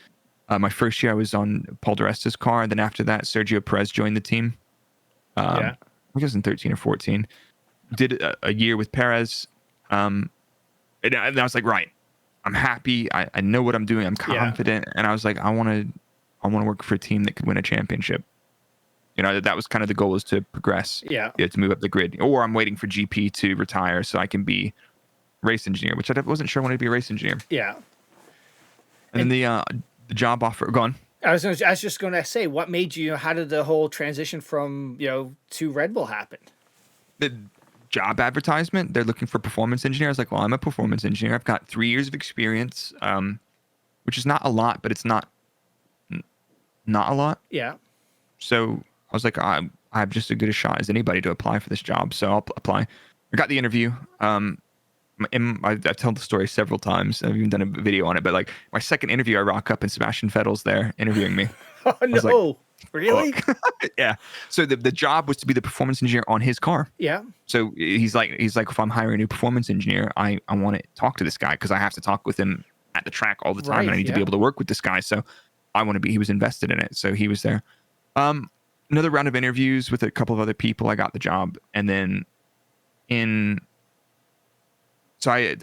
My first year, I was on Paul DiResta's car. And then after that, Sergio Perez joined the team. I guess in 13 or 14. Did a year with Perez. And I was like, right, I'm happy. I know what I'm doing. I'm confident. And I was like, I want to work for a team that could win a championship. You know, that was kind of the goal, is to progress, to move up the grid. Or I'm waiting for GP to retire so I can be race engineer, which I wasn't sure I wanted to be a race engineer. Yeah. And then the job offer, go on. I was just going to say, what made you, how did the whole transition from, you know, to Red Bull happen? The job advertisement, they're looking for performance engineer. I was like, well, I'm a performance engineer. I've got 3 years of experience, which is not a lot, but it's not a lot. Yeah. So I was like, I have just as good a shot as anybody to apply for this job. So I'll apply. I got the interview. I've told the story several times. I've even done a video on it. But like my second interview, I rock up and Sebastian Vettel's there interviewing me. Oh, no. Like, really? Yeah. So the job was to be the performance engineer on his car. Yeah. So he's like, if I'm hiring a new performance engineer, I want to talk to this guy because I have to talk with him at the track all the time. And I need to be able to work with this guy. So he was invested in it. So he was there. Another round of interviews with a couple of other people. I got the job. And then so I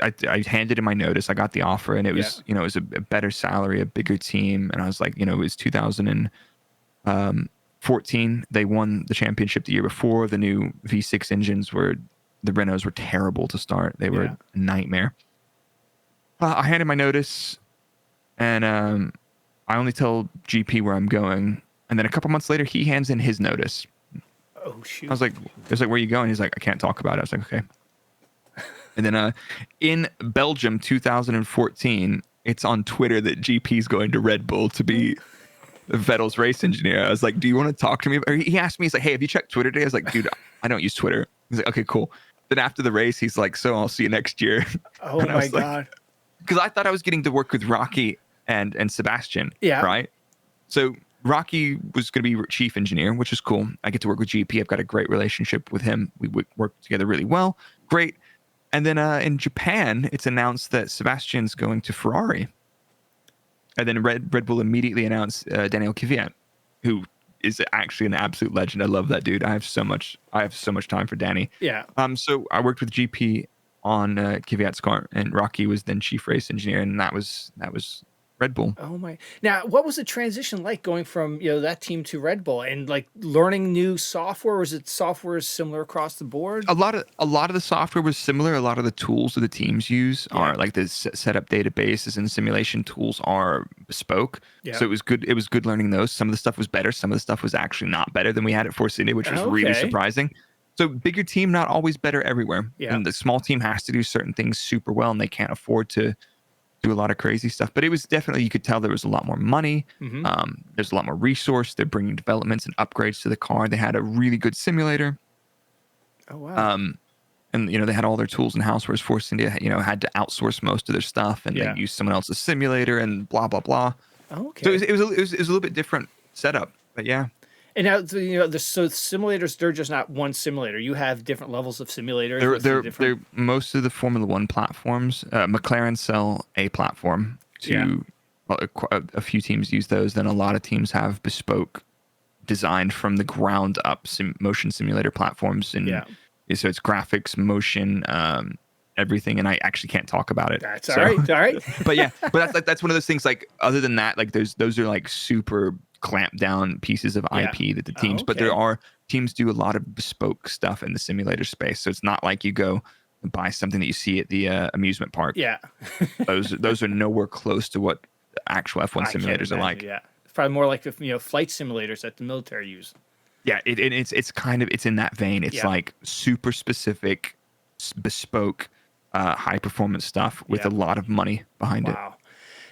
handed in my notice. I got the offer, and it was, you know, it was a better salary, a bigger team. And I was like, you know, it was 2014. They won the championship the year before. The new V6 engines the Renaults were terrible to start. They were a nightmare. I handed my notice, and I only tell GP where I'm going. And then a couple months later, he hands in his notice. Oh shoot. I was like, where are you going? He's like, I can't talk about it. I was like, okay. And then in Belgium, 2014, it's on Twitter that GP's going to Red Bull to be the Vettels race engineer. I was like, do you want to talk to me? Or he asked me, he's like, hey, have you checked Twitter today? I was like, dude, I don't use Twitter. He's like, okay, cool. Then after the race, he's like, so I'll see you next year. Oh And I my was like, god. because I thought I was getting to work with Rocky and Sebastian, Yeah. right? So Rocky was going to be chief engineer, which is cool. I get to work with GP. I've got a great relationship with him. We work together really well. Great. And then in Japan, it's announced that Sebastian's going to Ferrari. And then Red Bull immediately announced Daniel Kvyat, who is actually an absolute legend. I love that dude. I have so much time for Danny. Yeah. So I worked with GP on Kvyat's car, and Rocky was then chief race engineer, and that was Red Bull. Oh my. Now, what was the transition like going from, that team to Red Bull and like learning new software? Was it software similar across the board? A lot of the software was similar. A lot of the tools that the teams use are like the setup databases and simulation tools are bespoke. Yeah. So it was good learning those. Some of the stuff was better. Some of the stuff was actually not better than we had at Force Indy, which was really surprising. So bigger team, not always better everywhere. Yeah. And the small team has to do certain things super well, and they can't afford to do a lot of crazy stuff. But it was definitely, you could tell there was a lot more money. There's a lot more resource. They're bringing developments and upgrades to the car. They had a really good simulator. Oh wow. And they had all their tools in house, whereas Force India, had to outsource most of their stuff, and they used someone else's simulator and blah blah blah. Okay. So it was a little bit different setup, but yeah. And now, so simulators, they're just not one simulator. You have different levels of simulators. They're most of the Formula One platforms. McLaren sell a platform to a few teams use those. Then a lot of teams have bespoke, designed from the ground up motion simulator platforms, and so it's graphics, motion, everything. And I actually can't talk about it. That's all right. All right. but that's one of those things. Like other than that, like those are like super clamped down pieces of IP that the teams, but there are teams do a lot of bespoke stuff in the simulator space. So it's not like you go and buy something that you see at the amusement park. Yeah. those are nowhere close to what the actual F1 simulators are like. Yeah. It's probably more like flight simulators that the military use. Yeah, it's in that vein. It's like super specific, bespoke, high performance stuff with a lot of money behind it. Wow.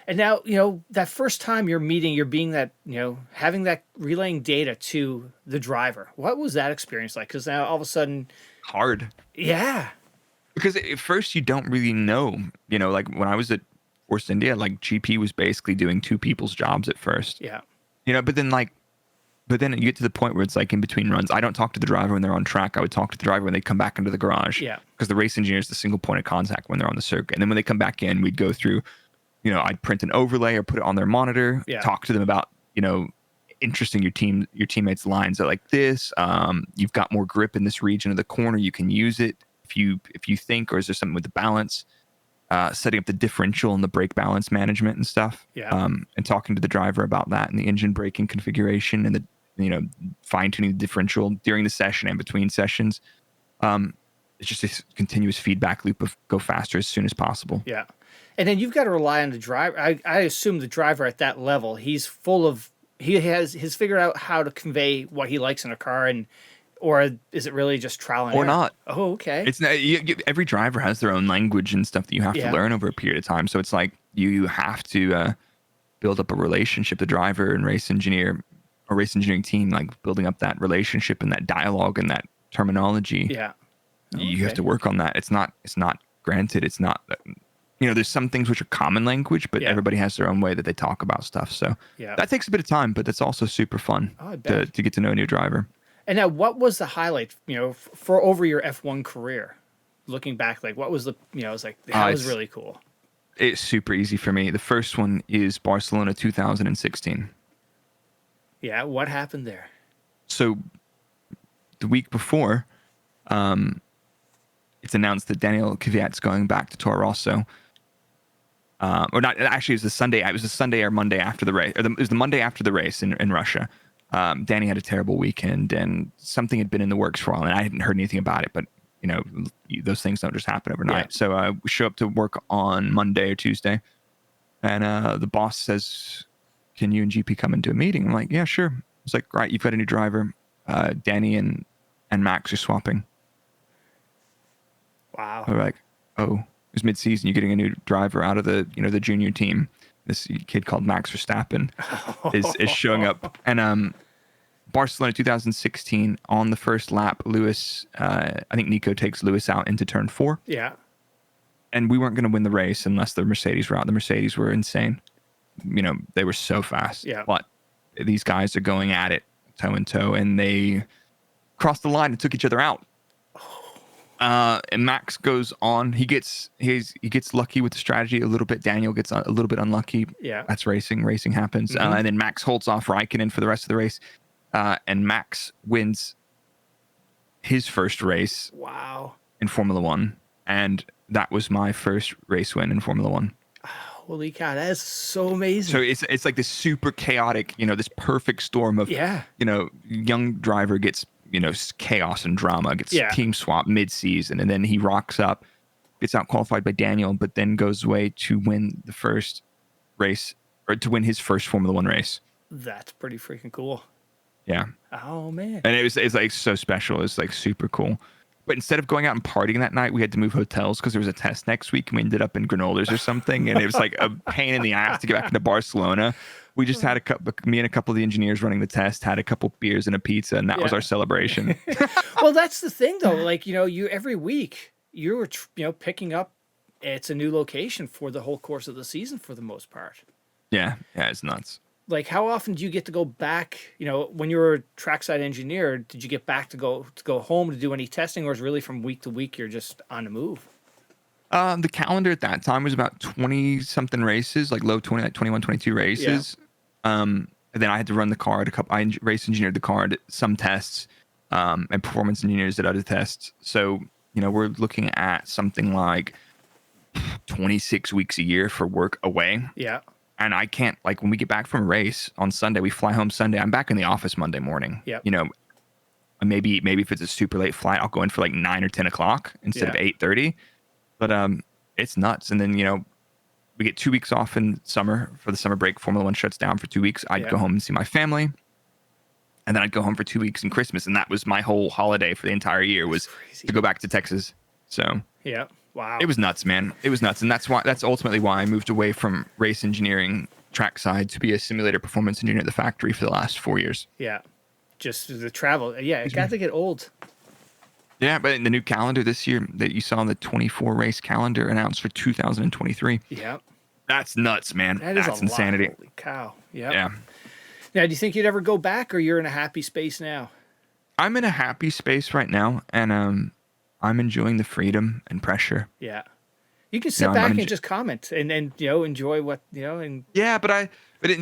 And now, that first time you're being that, having that relaying data to the driver. What was that experience like? Because now all of a sudden. Hard. Yeah. Because at first you don't really know, like when I was at Force India, like GP was basically doing two people's jobs at first. Yeah. But then you get to the point where it's like in between runs. I don't talk to the driver when they're on track. I would talk to the driver when they come back into the garage. Yeah. Because the race engineer is the single point of contact when they're on the circuit. And then when they come back in, we'd go through, I'd print an overlay or put it on their monitor, talk to them about, interesting your teammates' lines are like this. You've got more grip in this region of the corner. You can use it if you think, or is there something with the balance? Setting up the differential and the brake balance management and stuff. Yeah. And talking to the driver about that and the engine braking configuration and the fine tuning the differential during the session and between sessions. It's just a continuous feedback loop of go faster as soon as possible. Yeah. And then you've got to rely on the driver. I assume the driver at that level, he's figured out how to convey what he likes in a car, or is it really just trial and error? Or not. Oh, okay. It's not, every driver has their own language and stuff that you have to learn over a period of time. So it's like you have to build up a relationship, the driver and race engineer or race engineering team, like building up that relationship and that dialogue and that terminology. Yeah. Okay. You have to work on that. It's not granted. It's not, there's some things which are common language, but everybody has their own way that they talk about stuff. So that takes a bit of time, but that's also super fun to get to know a new driver. And now, what was the highlight, for over your F1 career? Looking back, like what was the, it's like that was really cool. It's super easy for me. The first one is Barcelona 2016. Yeah, what happened there? So the week before, it's announced that Daniel Kvyat's going back to Toro Rosso. Or not, actually, it was the Sunday. It was the Sunday or Monday after the race. It was the Monday after the race in Russia. Danny had a terrible weekend, and something had been in the works for a while, and I hadn't heard anything about it. But those things don't just happen overnight. Yeah. So we show up to work on Monday or Tuesday, and the boss says, "Can you and GP come into a meeting?" I'm like, "Yeah, sure." It's like, "Right, you've got a new driver. Danny and and Max are swapping. Wow. We're like, oh, it was mid-season. You're getting a new driver out of the the junior team. This kid called Max Verstappen is showing up, and Barcelona 2016 on the first lap, Lewis, I think Nico takes Lewis out into turn 4. Yeah. And we weren't going to win the race unless the Mercedes were out. The Mercedes were insane. They were so fast. Yeah. But these guys are going at it toe and toe, and they crossed the line and took each other out. And Max goes on. He gets lucky with the strategy a little bit. Daniel gets a little bit unlucky. Yeah. That's racing. Racing happens. And then Max holds off Raikkonen for the rest of the race. And Max wins his first race. Wow. In Formula One. And that was my first race win in Formula One. Holy cow, that is so amazing. So it's like this super chaotic, this perfect storm of, young driver gets, chaos and drama, gets team swap mid-season, and then he rocks up, gets out qualified by Daniel, but then goes away to win the first race, or to win his first Formula One race. That's pretty freaking cool. Yeah. Oh, man. And it's like so special. It's like super cool. But instead of going out and partying that night, we had to move hotels because there was a test next week, and we ended up in Granollers or something. And it was like a pain in the ass to get back into Barcelona. We just had me and a couple of the engineers running the test had a couple beers and a pizza, and that was our celebration. Well, that's the thing, though. Like, you every week you were, picking up. It's a new location for the whole course of the season for the most part. Yeah, it's nuts. Like, how often do you get to go back? When you were a trackside engineer, did you get back to go home to do any testing, or is really from week to week you're just on the move? The calendar at that time was about 20 something races, like low 20, like 21, 22 races. And then I had to run the car at I race engineered the car at some tests, and performance engineers did other tests. So, we're looking at something like 26 weeks a year for work away. Yeah. And I can't, like, when we get back from a race on Sunday, we fly home Sunday. I'm back in the office Monday morning. Yeah. Maybe if it's a super late flight, I'll go in for like 9 or 10 o'clock instead of 8:30. But it's nuts. And then, we get 2 weeks off in summer for the summer break. Formula One shuts down for 2 weeks. I'd go home and see my family. And then I'd go home for 2 weeks in Christmas. And that was my whole holiday for the entire year, was to go back to Texas. So yeah. Wow. It was nuts, man. It was nuts. And that's ultimately why I moved away from race engineering trackside to be a simulator performance engineer at the factory for the last 4 years. Yeah. Just the travel. Yeah, it got to get old. Yeah, but in the new calendar this year that you saw, the 24 race calendar announced for 2023. Yeah. That's nuts, man. That's insanity. Holy cow. Yep. Yeah. Now, do you think you'd ever go back, or you're in a happy space now? I'm in a happy space right now, and I'm enjoying the freedom and pressure. Yeah. You can sit back and just comment and enjoy what, and yeah, but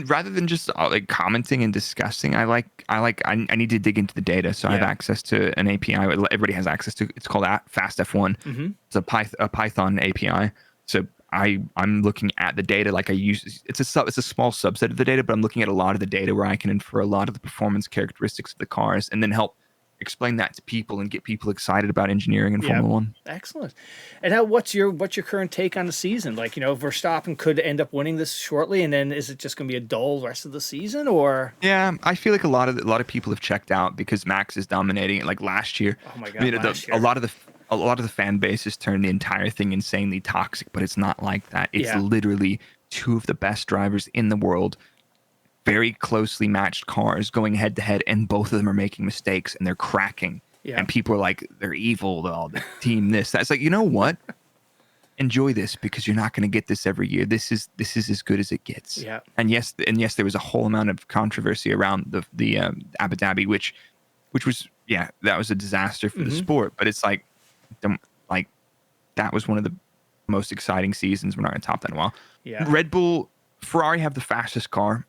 rather than just like commenting and discussing, I need to dig into the data. So I have access to an API. Everybody has access to. It's called Fast F1. Mm-hmm. It's a Python API. So I'm looking at the data like I use. It's a small subset of the data, but I'm looking at a lot of the data where I can infer a lot of the performance characteristics of the cars, and then help explain that to people and get people excited about engineering in Formula One. Excellent. And now, what's your current take on the season? Like, Verstappen could end up winning this shortly, and then is it just going to be a dull rest of the season, or? Yeah, I feel like a lot of people have checked out because Max is dominating it. Like last year, oh my god, last year. a lot of the fan base has turned the entire thing insanely toxic, but it's not like that. It's literally two of the best drivers in the world, very closely matched cars going head to head, and both of them are making mistakes and they're cracking. Yeah. And people are like, they're evil, the team this. That's like, you know what? Enjoy this, because you're not going to get this every year. This is as good as it gets. Yeah. And yes, there was a whole amount of controversy around the Abu Dhabi, which was that was a disaster for the sport. But it's like that was one of the most exciting seasons. We're not going to top that in a while. Yeah. Ferrari have the fastest car.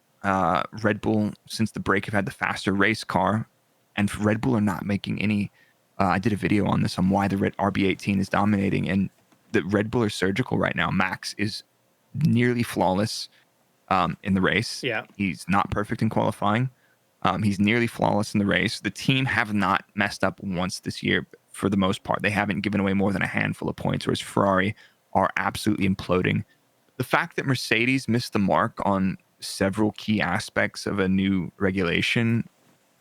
Red Bull, since the break, have had the faster race car, and Red Bull are not making any. I did a video on this on why the RB18 is dominating, and the Red Bull are surgical right now. Max is nearly flawless in the race. Yeah, he's not perfect in qualifying. He's nearly flawless in the race. The team have not messed up once this year. For the most part, they haven't given away more than a handful of points, whereas Ferrari are absolutely imploding. The fact that Mercedes missed the mark on several key aspects of a new regulation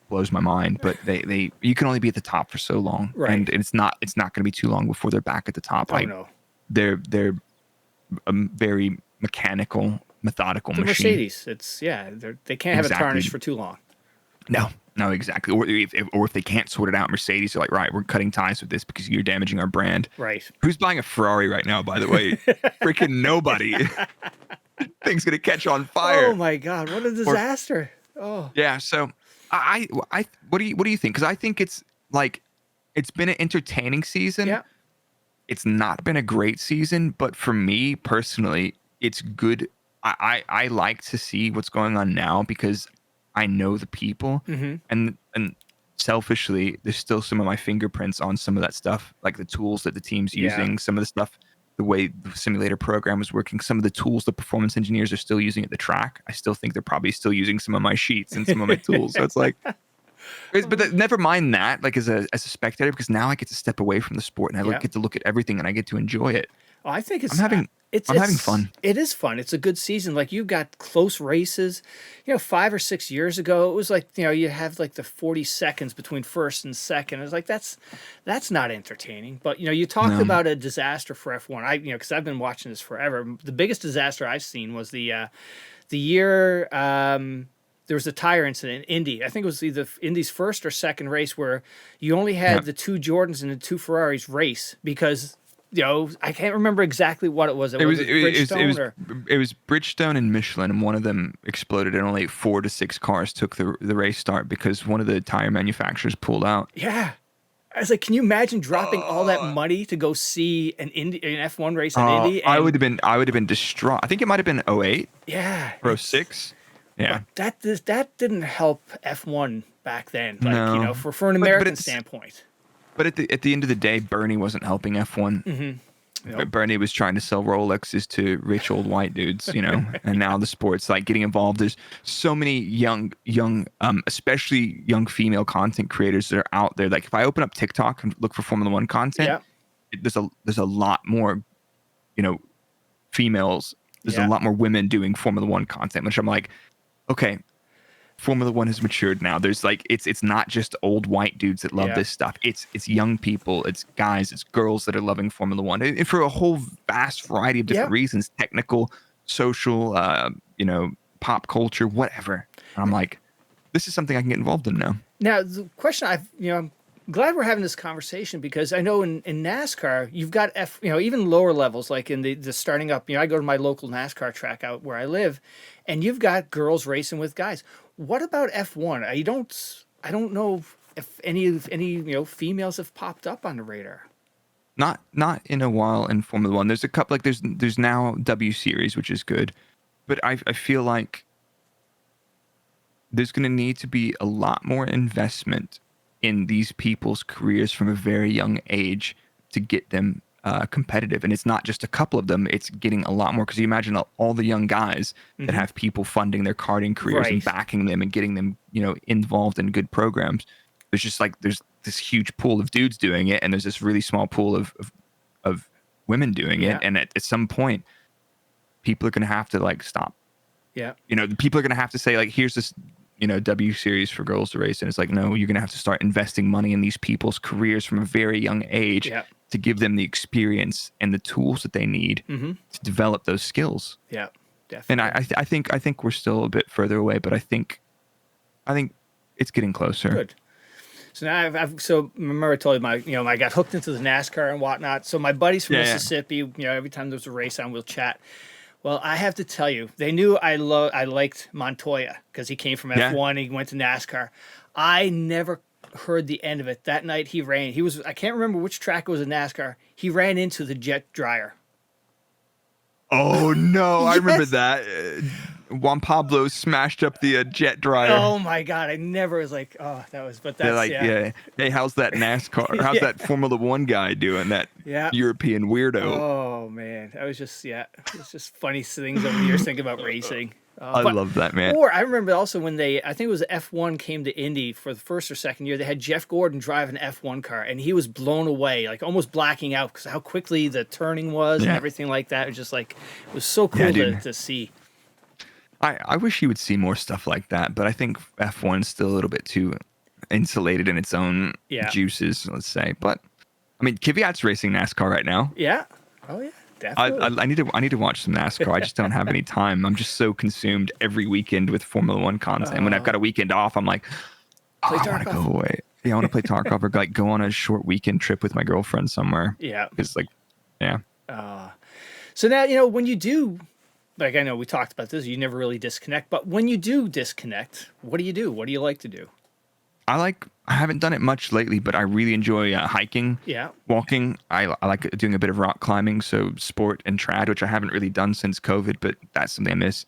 blows my mind. But they you can only be at the top for so long, Right. and it's not going to be too long before they're back at the top. Oh no. They're a very mechanical, methodical The machine. Mercedes. It's they can't have it tarnished for too long. No, exactly. Or if they can't sort it out, Mercedes are like, right, we're cutting ties with this because you're damaging our brand. Right. Who's buying a Ferrari right now, by the way? Freaking nobody. Thing's gonna catch on fire. Oh my God! What a disaster. Yeah. So I what do you think? Because I think it's been an entertaining season. Yeah. It's not been a great season, but for me personally, it's good. I like to see what's going on now because I know the people, and selfishly, there's still some of my fingerprints on some of that stuff, like the tools that the team's using, some of the stuff, the way the simulator program is working, some of the tools the performance engineers are still using at the track. I still think they're probably still using some of my sheets and some of my tools. So it's like, never mind that, like as a spectator, because now I get to step away from the sport and I get to look at everything and I get to enjoy it. Oh, I think I'm having fun. It is fun. It's a good season. Like you've got close races. 5 or 6 years ago, it was like you have like the 40 seconds between first and second. It was like that's not entertaining. But you talked about a disaster for F1. Because I've been watching this forever. The biggest disaster I've seen was the year. There was a tire incident in Indy. I think it was either Indy's first or second race where you only had the two Jordans and the two Ferraris race because. I can't remember exactly what it was. It was Bridgestone and Michelin, and one of them exploded, and only 4 to 6 cars took the race start because one of the tire manufacturers pulled out. Yeah, I was like, can you imagine dropping all that money to go see an F1 race in Indy? I would have been distraught. I think it might have been 08. Yeah, or 06. Yeah, that didn't help F1 back then. Like for an American standpoint. But at the end of the day, Bernie wasn't helping F1. But Bernie was trying to sell Rolexes to rich old white dudes, and now the sport's like getting involved. There's so many young, especially young female content creators that are out there. Like if I open up TikTok and look for Formula One content, there's a lot more, females. There's a lot more women doing Formula One content, which I'm like, okay. Formula One has matured now. There's it's not just old white dudes that love this stuff. It's young people, it's guys, it's girls that are loving Formula One, and for a whole vast variety of different reasons, technical, social, pop culture, whatever. And I'm like, this is something I can get involved in now. Now the question I'm glad we're having this conversation because I know in NASCAR you've got even lower levels like in the starting up. I go to my local NASCAR track out where I live, and you've got girls racing with guys. What about F1? I don't know if any females have popped up on the radar. Not in a while in Formula One. There's a couple there's now W Series, which is good, but I feel like there's going to need to be a lot more investment in these people's careers from a very young age to get them competitive. And it's not just a couple of them, it's getting a lot more, because you imagine all the young guys that have people funding their karting careers and backing them and getting them involved in good programs. There's just there's this huge pool of dudes doing it, and there's this really small pool of women doing it, and at some point people are going to have to stop. People are going to have to say here's this W Series for girls to race, and it's like, no, you're going to have to start investing money in these people's careers from a very young age to give them the experience and the tools that they need to develop those skills. Yeah, definitely. And I think we're still a bit further away, but I think it's getting closer. Good. So now so remember I told you I got hooked into the NASCAR and whatnot. So my buddies from Mississippi, every time there's a race on, we'll chat. Well, I have to tell you, they knew I liked Montoya because he came from F1. He went to NASCAR. I never heard the end of it. That night he ran. I can't remember which track it was in NASCAR. He ran into the jet dryer. Oh no, I remember that. Juan Pablo smashed up the jet dryer. Oh my God, I never was like, oh, that was, but that's, hey, how's that NASCAR? How's that Formula One guy doing, that European weirdo? Oh man, I was just, it's just funny things over the years thinking about racing. I love that, man. Or I remember also when I think it was F1 came to Indy for the first or second year, they had Jeff Gordon drive an F1 car, and he was blown away, almost blacking out because how quickly the turning was and everything like that. It was just it was so cool to see. I wish you would see more stuff like that, but I think F1 is still a little bit too insulated in its own Yeah. juices, let's say. But I mean, Kvyat's racing NASCAR right now. Yeah. Oh yeah, definitely. I need to watch some NASCAR. I just don't have any time. I'm just so consumed every weekend with Formula One content. When I've got a weekend off, I'm like, oh, Play I want to Tarkov. go away. Yeah, I want to play Tarkov or like go on a short weekend trip with my girlfriend somewhere. Yeah. Because like, yeah. So now, when you do, like, I know we talked about this, you never really disconnect, but when you do disconnect, what do you do? What do you like to do? I haven't done it much lately, but I really enjoy hiking, Yeah. walking. I like doing a bit of rock climbing, so sport and trad, which I haven't really done since COVID, but that's something I miss.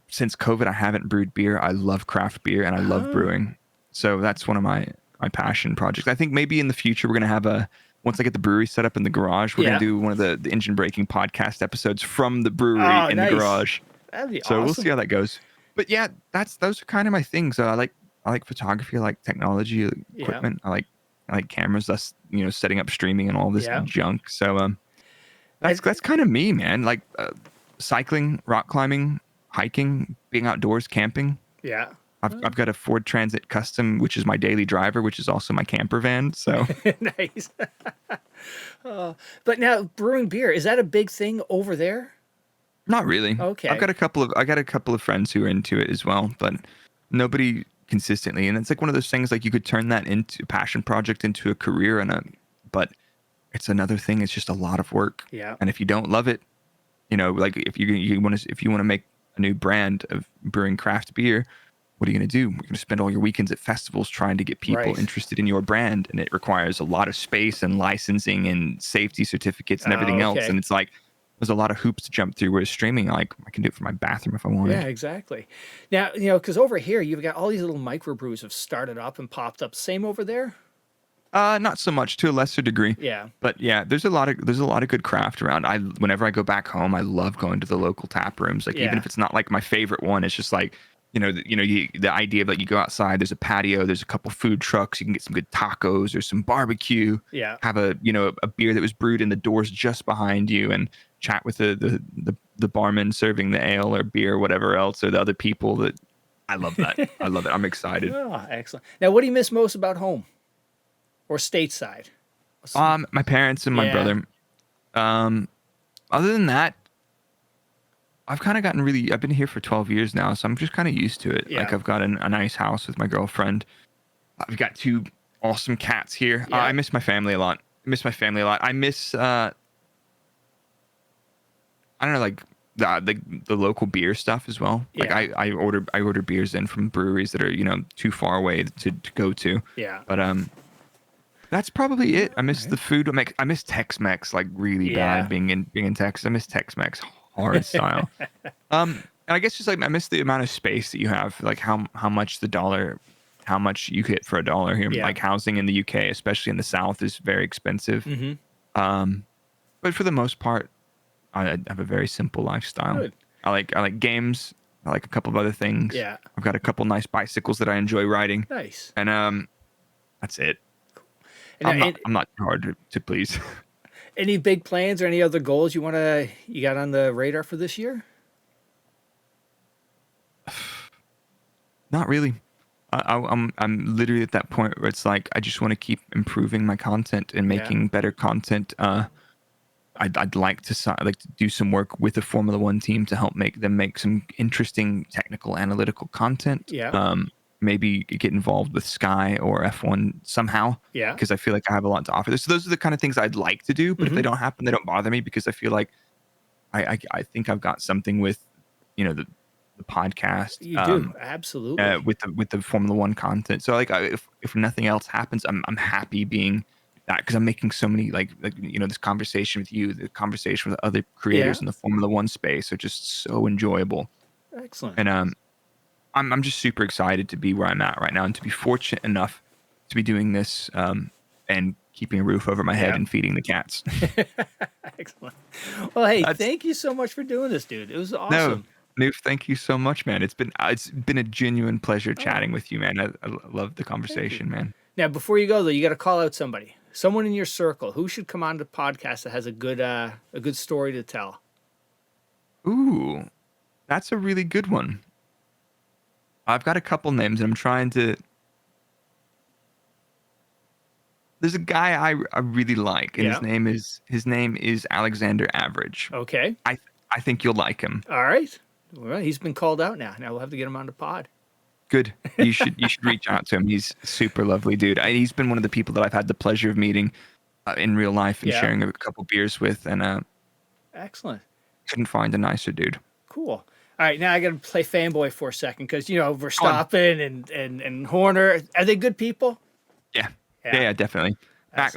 Since COVID, I haven't brewed beer. I love craft beer and I love Oh, brewing. So that's one of my passion projects. I think maybe in the future we're gonna have once I get the brewery set up in the garage, we're gonna yeah. do one of the engine braking podcast episodes from the brewery Oh, in the nice. garage. That'd be So we'll see awesome. how that goes. But yeah, those are kind of my things. I like photography, I like technology, Yeah. equipment. I like cameras, thus setting up streaming and all this Yeah. junk. So And, that's kind of me, man. Like cycling, rock climbing, hiking, being outdoors, camping. yeah. I've got a Ford Transit Custom, which is my daily driver, which is also my camper van. So Nice. But now brewing beer, is that a big thing over there? not really. Okay. I got a couple of friends who are into it as well, but nobody consistently. And it's like one of those things like you could turn that into a passion project into a career but it's another thing. It's just a lot of work. Yeah. And if you don't love it, like if you want to make a new brand of brewing craft beer, what are you going to do? You're going to spend all your weekends at festivals trying to get people Right. interested in your brand, and it requires a lot of space and licensing and safety certificates and everything else. Okay. And it's like there's a lot of hoops to jump through. Whereas streaming, like I can do it from my bathroom if I Yeah, wanted. exactly. Now, because over here you've got all these little microbrews have started up and popped up. Same over there? Not so much, to a lesser degree. Yeah. But yeah, there's a lot of good craft around. Whenever I go back home, I love going to the local tap rooms. Like even Yeah. if it's not like my favorite one, it's just like the idea of like you go outside, there's a patio, there's a couple food trucks, you can get some good tacos or some barbecue, Yeah. have a beer that was brewed in the doors just behind you, and chat with the barman serving the ale or beer or whatever else, or the other people. That I love that. I love it. I'm excited. Oh, excellent. Now, what do you miss most about home or stateside? My parents and my Yeah. brother. Other than that, I've kind of I've been here for 12 years now, so I'm just kind of used to it. Like Yeah. I've got a nice house with my girlfriend. I've got two awesome cats here. Yeah. I miss my family a lot. I miss, I don't know, like the local beer stuff as well. Like Yeah. I order beers in from breweries that are, too far away to go to. Yeah. But, that's probably it. I miss Alright. the food. I miss Tex-Mex like really Yeah. bad being in Texas. I miss Tex-Mex hard style. And I guess just like I miss the amount of space that you have, like how much you get for a dollar here. Yeah. Like housing in the UK, especially in the South, is very expensive. Mm-hmm. But for the most part, I have a very simple lifestyle. Good. I like games. I like a couple of other things. Yeah. I've got a couple nice bicycles that I enjoy riding, Nice. and that's it. And, I'm not too hard to please. any big plans or any other goals you got on the radar for this year? Not really. I'm literally at that point where it's like I just want to keep improving my content and Yeah. making better content. I'd like to do some work with the Formula One team to help make some interesting technical analytical content. Yeah. Maybe get involved with Sky or F1 somehow. Yeah. Because I feel like I have a lot to offer. So those are the kind of things I'd like to do. But if they Mhm. don't happen, they don't bother me because I feel like I think I've got something with the podcast. You do. Absolutely. With the Formula One content. So like if nothing else happens, I'm happy being that because I'm making so many like this conversation with you, the conversation with other creators Yeah. in the Formula One space are just so enjoyable. Excellent. And I'm just super excited to be where I'm at right now and to be fortunate enough to be doing this and keeping a roof over my head Yeah. and feeding the cats. Excellent. Well, hey, That's- thank you so much for doing this, dude. It was No, awesome. Noof, thank you so much, man. It's been a genuine pleasure chatting with you, man. I love the conversation, man. Now, before you go though, you got to call out somebody, someone in your circle who should come on the podcast that has a good story to tell. Ooh, that's a really good one. I've got a couple names, and I'm trying to there's a guy I really like, and Yeah. his name is Alexander Average. Okay. I think you'll like him. All right. Well, he's been called out now. Now we'll have to get him on the pod. Good. You should reach out to him. He's a super lovely dude. He's been one of the people that I've had the pleasure of meeting in real life and Yeah. sharing a couple beers with, and Excellent. couldn't find a nicer dude. Cool. All right, now I got to play Fanboy for a second because Go on. Verstappen and Horner, are they good people? Yeah. Yeah. Yeah, definitely.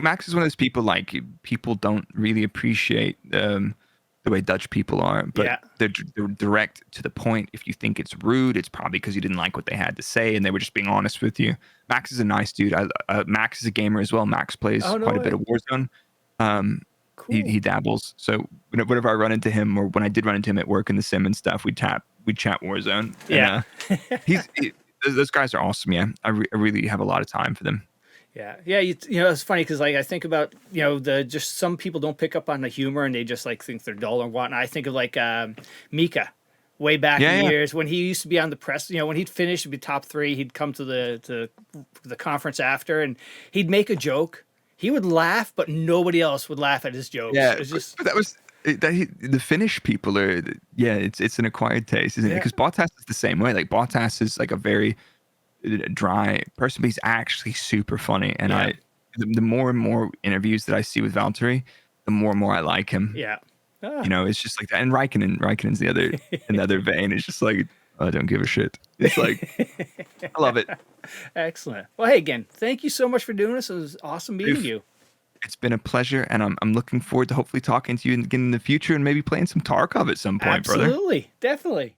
Max is one of those people like people don't really appreciate the way Dutch people are, but Yeah. they're direct to the point. If you think it's rude, it's probably because you didn't like what they had to say and they were just being honest with you. Max is a nice dude. Max is a gamer as well. Max plays Oh, no quite a way. bit of Warzone. Um, Cool. he dabbles. So whenever I run into him, or when I did run into him at work in the sim and stuff, we'd chat Warzone. Yeah. And, those guys are awesome. Yeah, I really have a lot of time for them. Yeah, yeah. You know, it's funny because like I think about the just some people don't pick up on the humor and they just like think they're dull or whatnot. I think of like Mika, way back in the years when he used to be on the press. You know, when he'd finish, he'd be top 3. He'd come to the conference after and he'd make a joke. He would laugh, but nobody else would laugh at his jokes. Yeah, It's just but that was the Finnish people are. Yeah, it's an acquired taste, isn't it? Yeah. Because Bottas is the same way. Like Bottas is like a very dry person, but he's actually super funny. And Yeah. the more and more interviews that I see with Valtteri, the more and more I like him. yeah. Ah, You know, it's just like that. And Raikkonen's the other in the other vein. It's just like I don't give a shit. It's like I love it. excellent. Well, hey again, thank you so much for doing this. It was awesome meeting Dude, you. it's been a pleasure, and I'm looking forward to hopefully talking to you again in the future and maybe playing some Tarkov at some point, brother. Absolutely, definitely.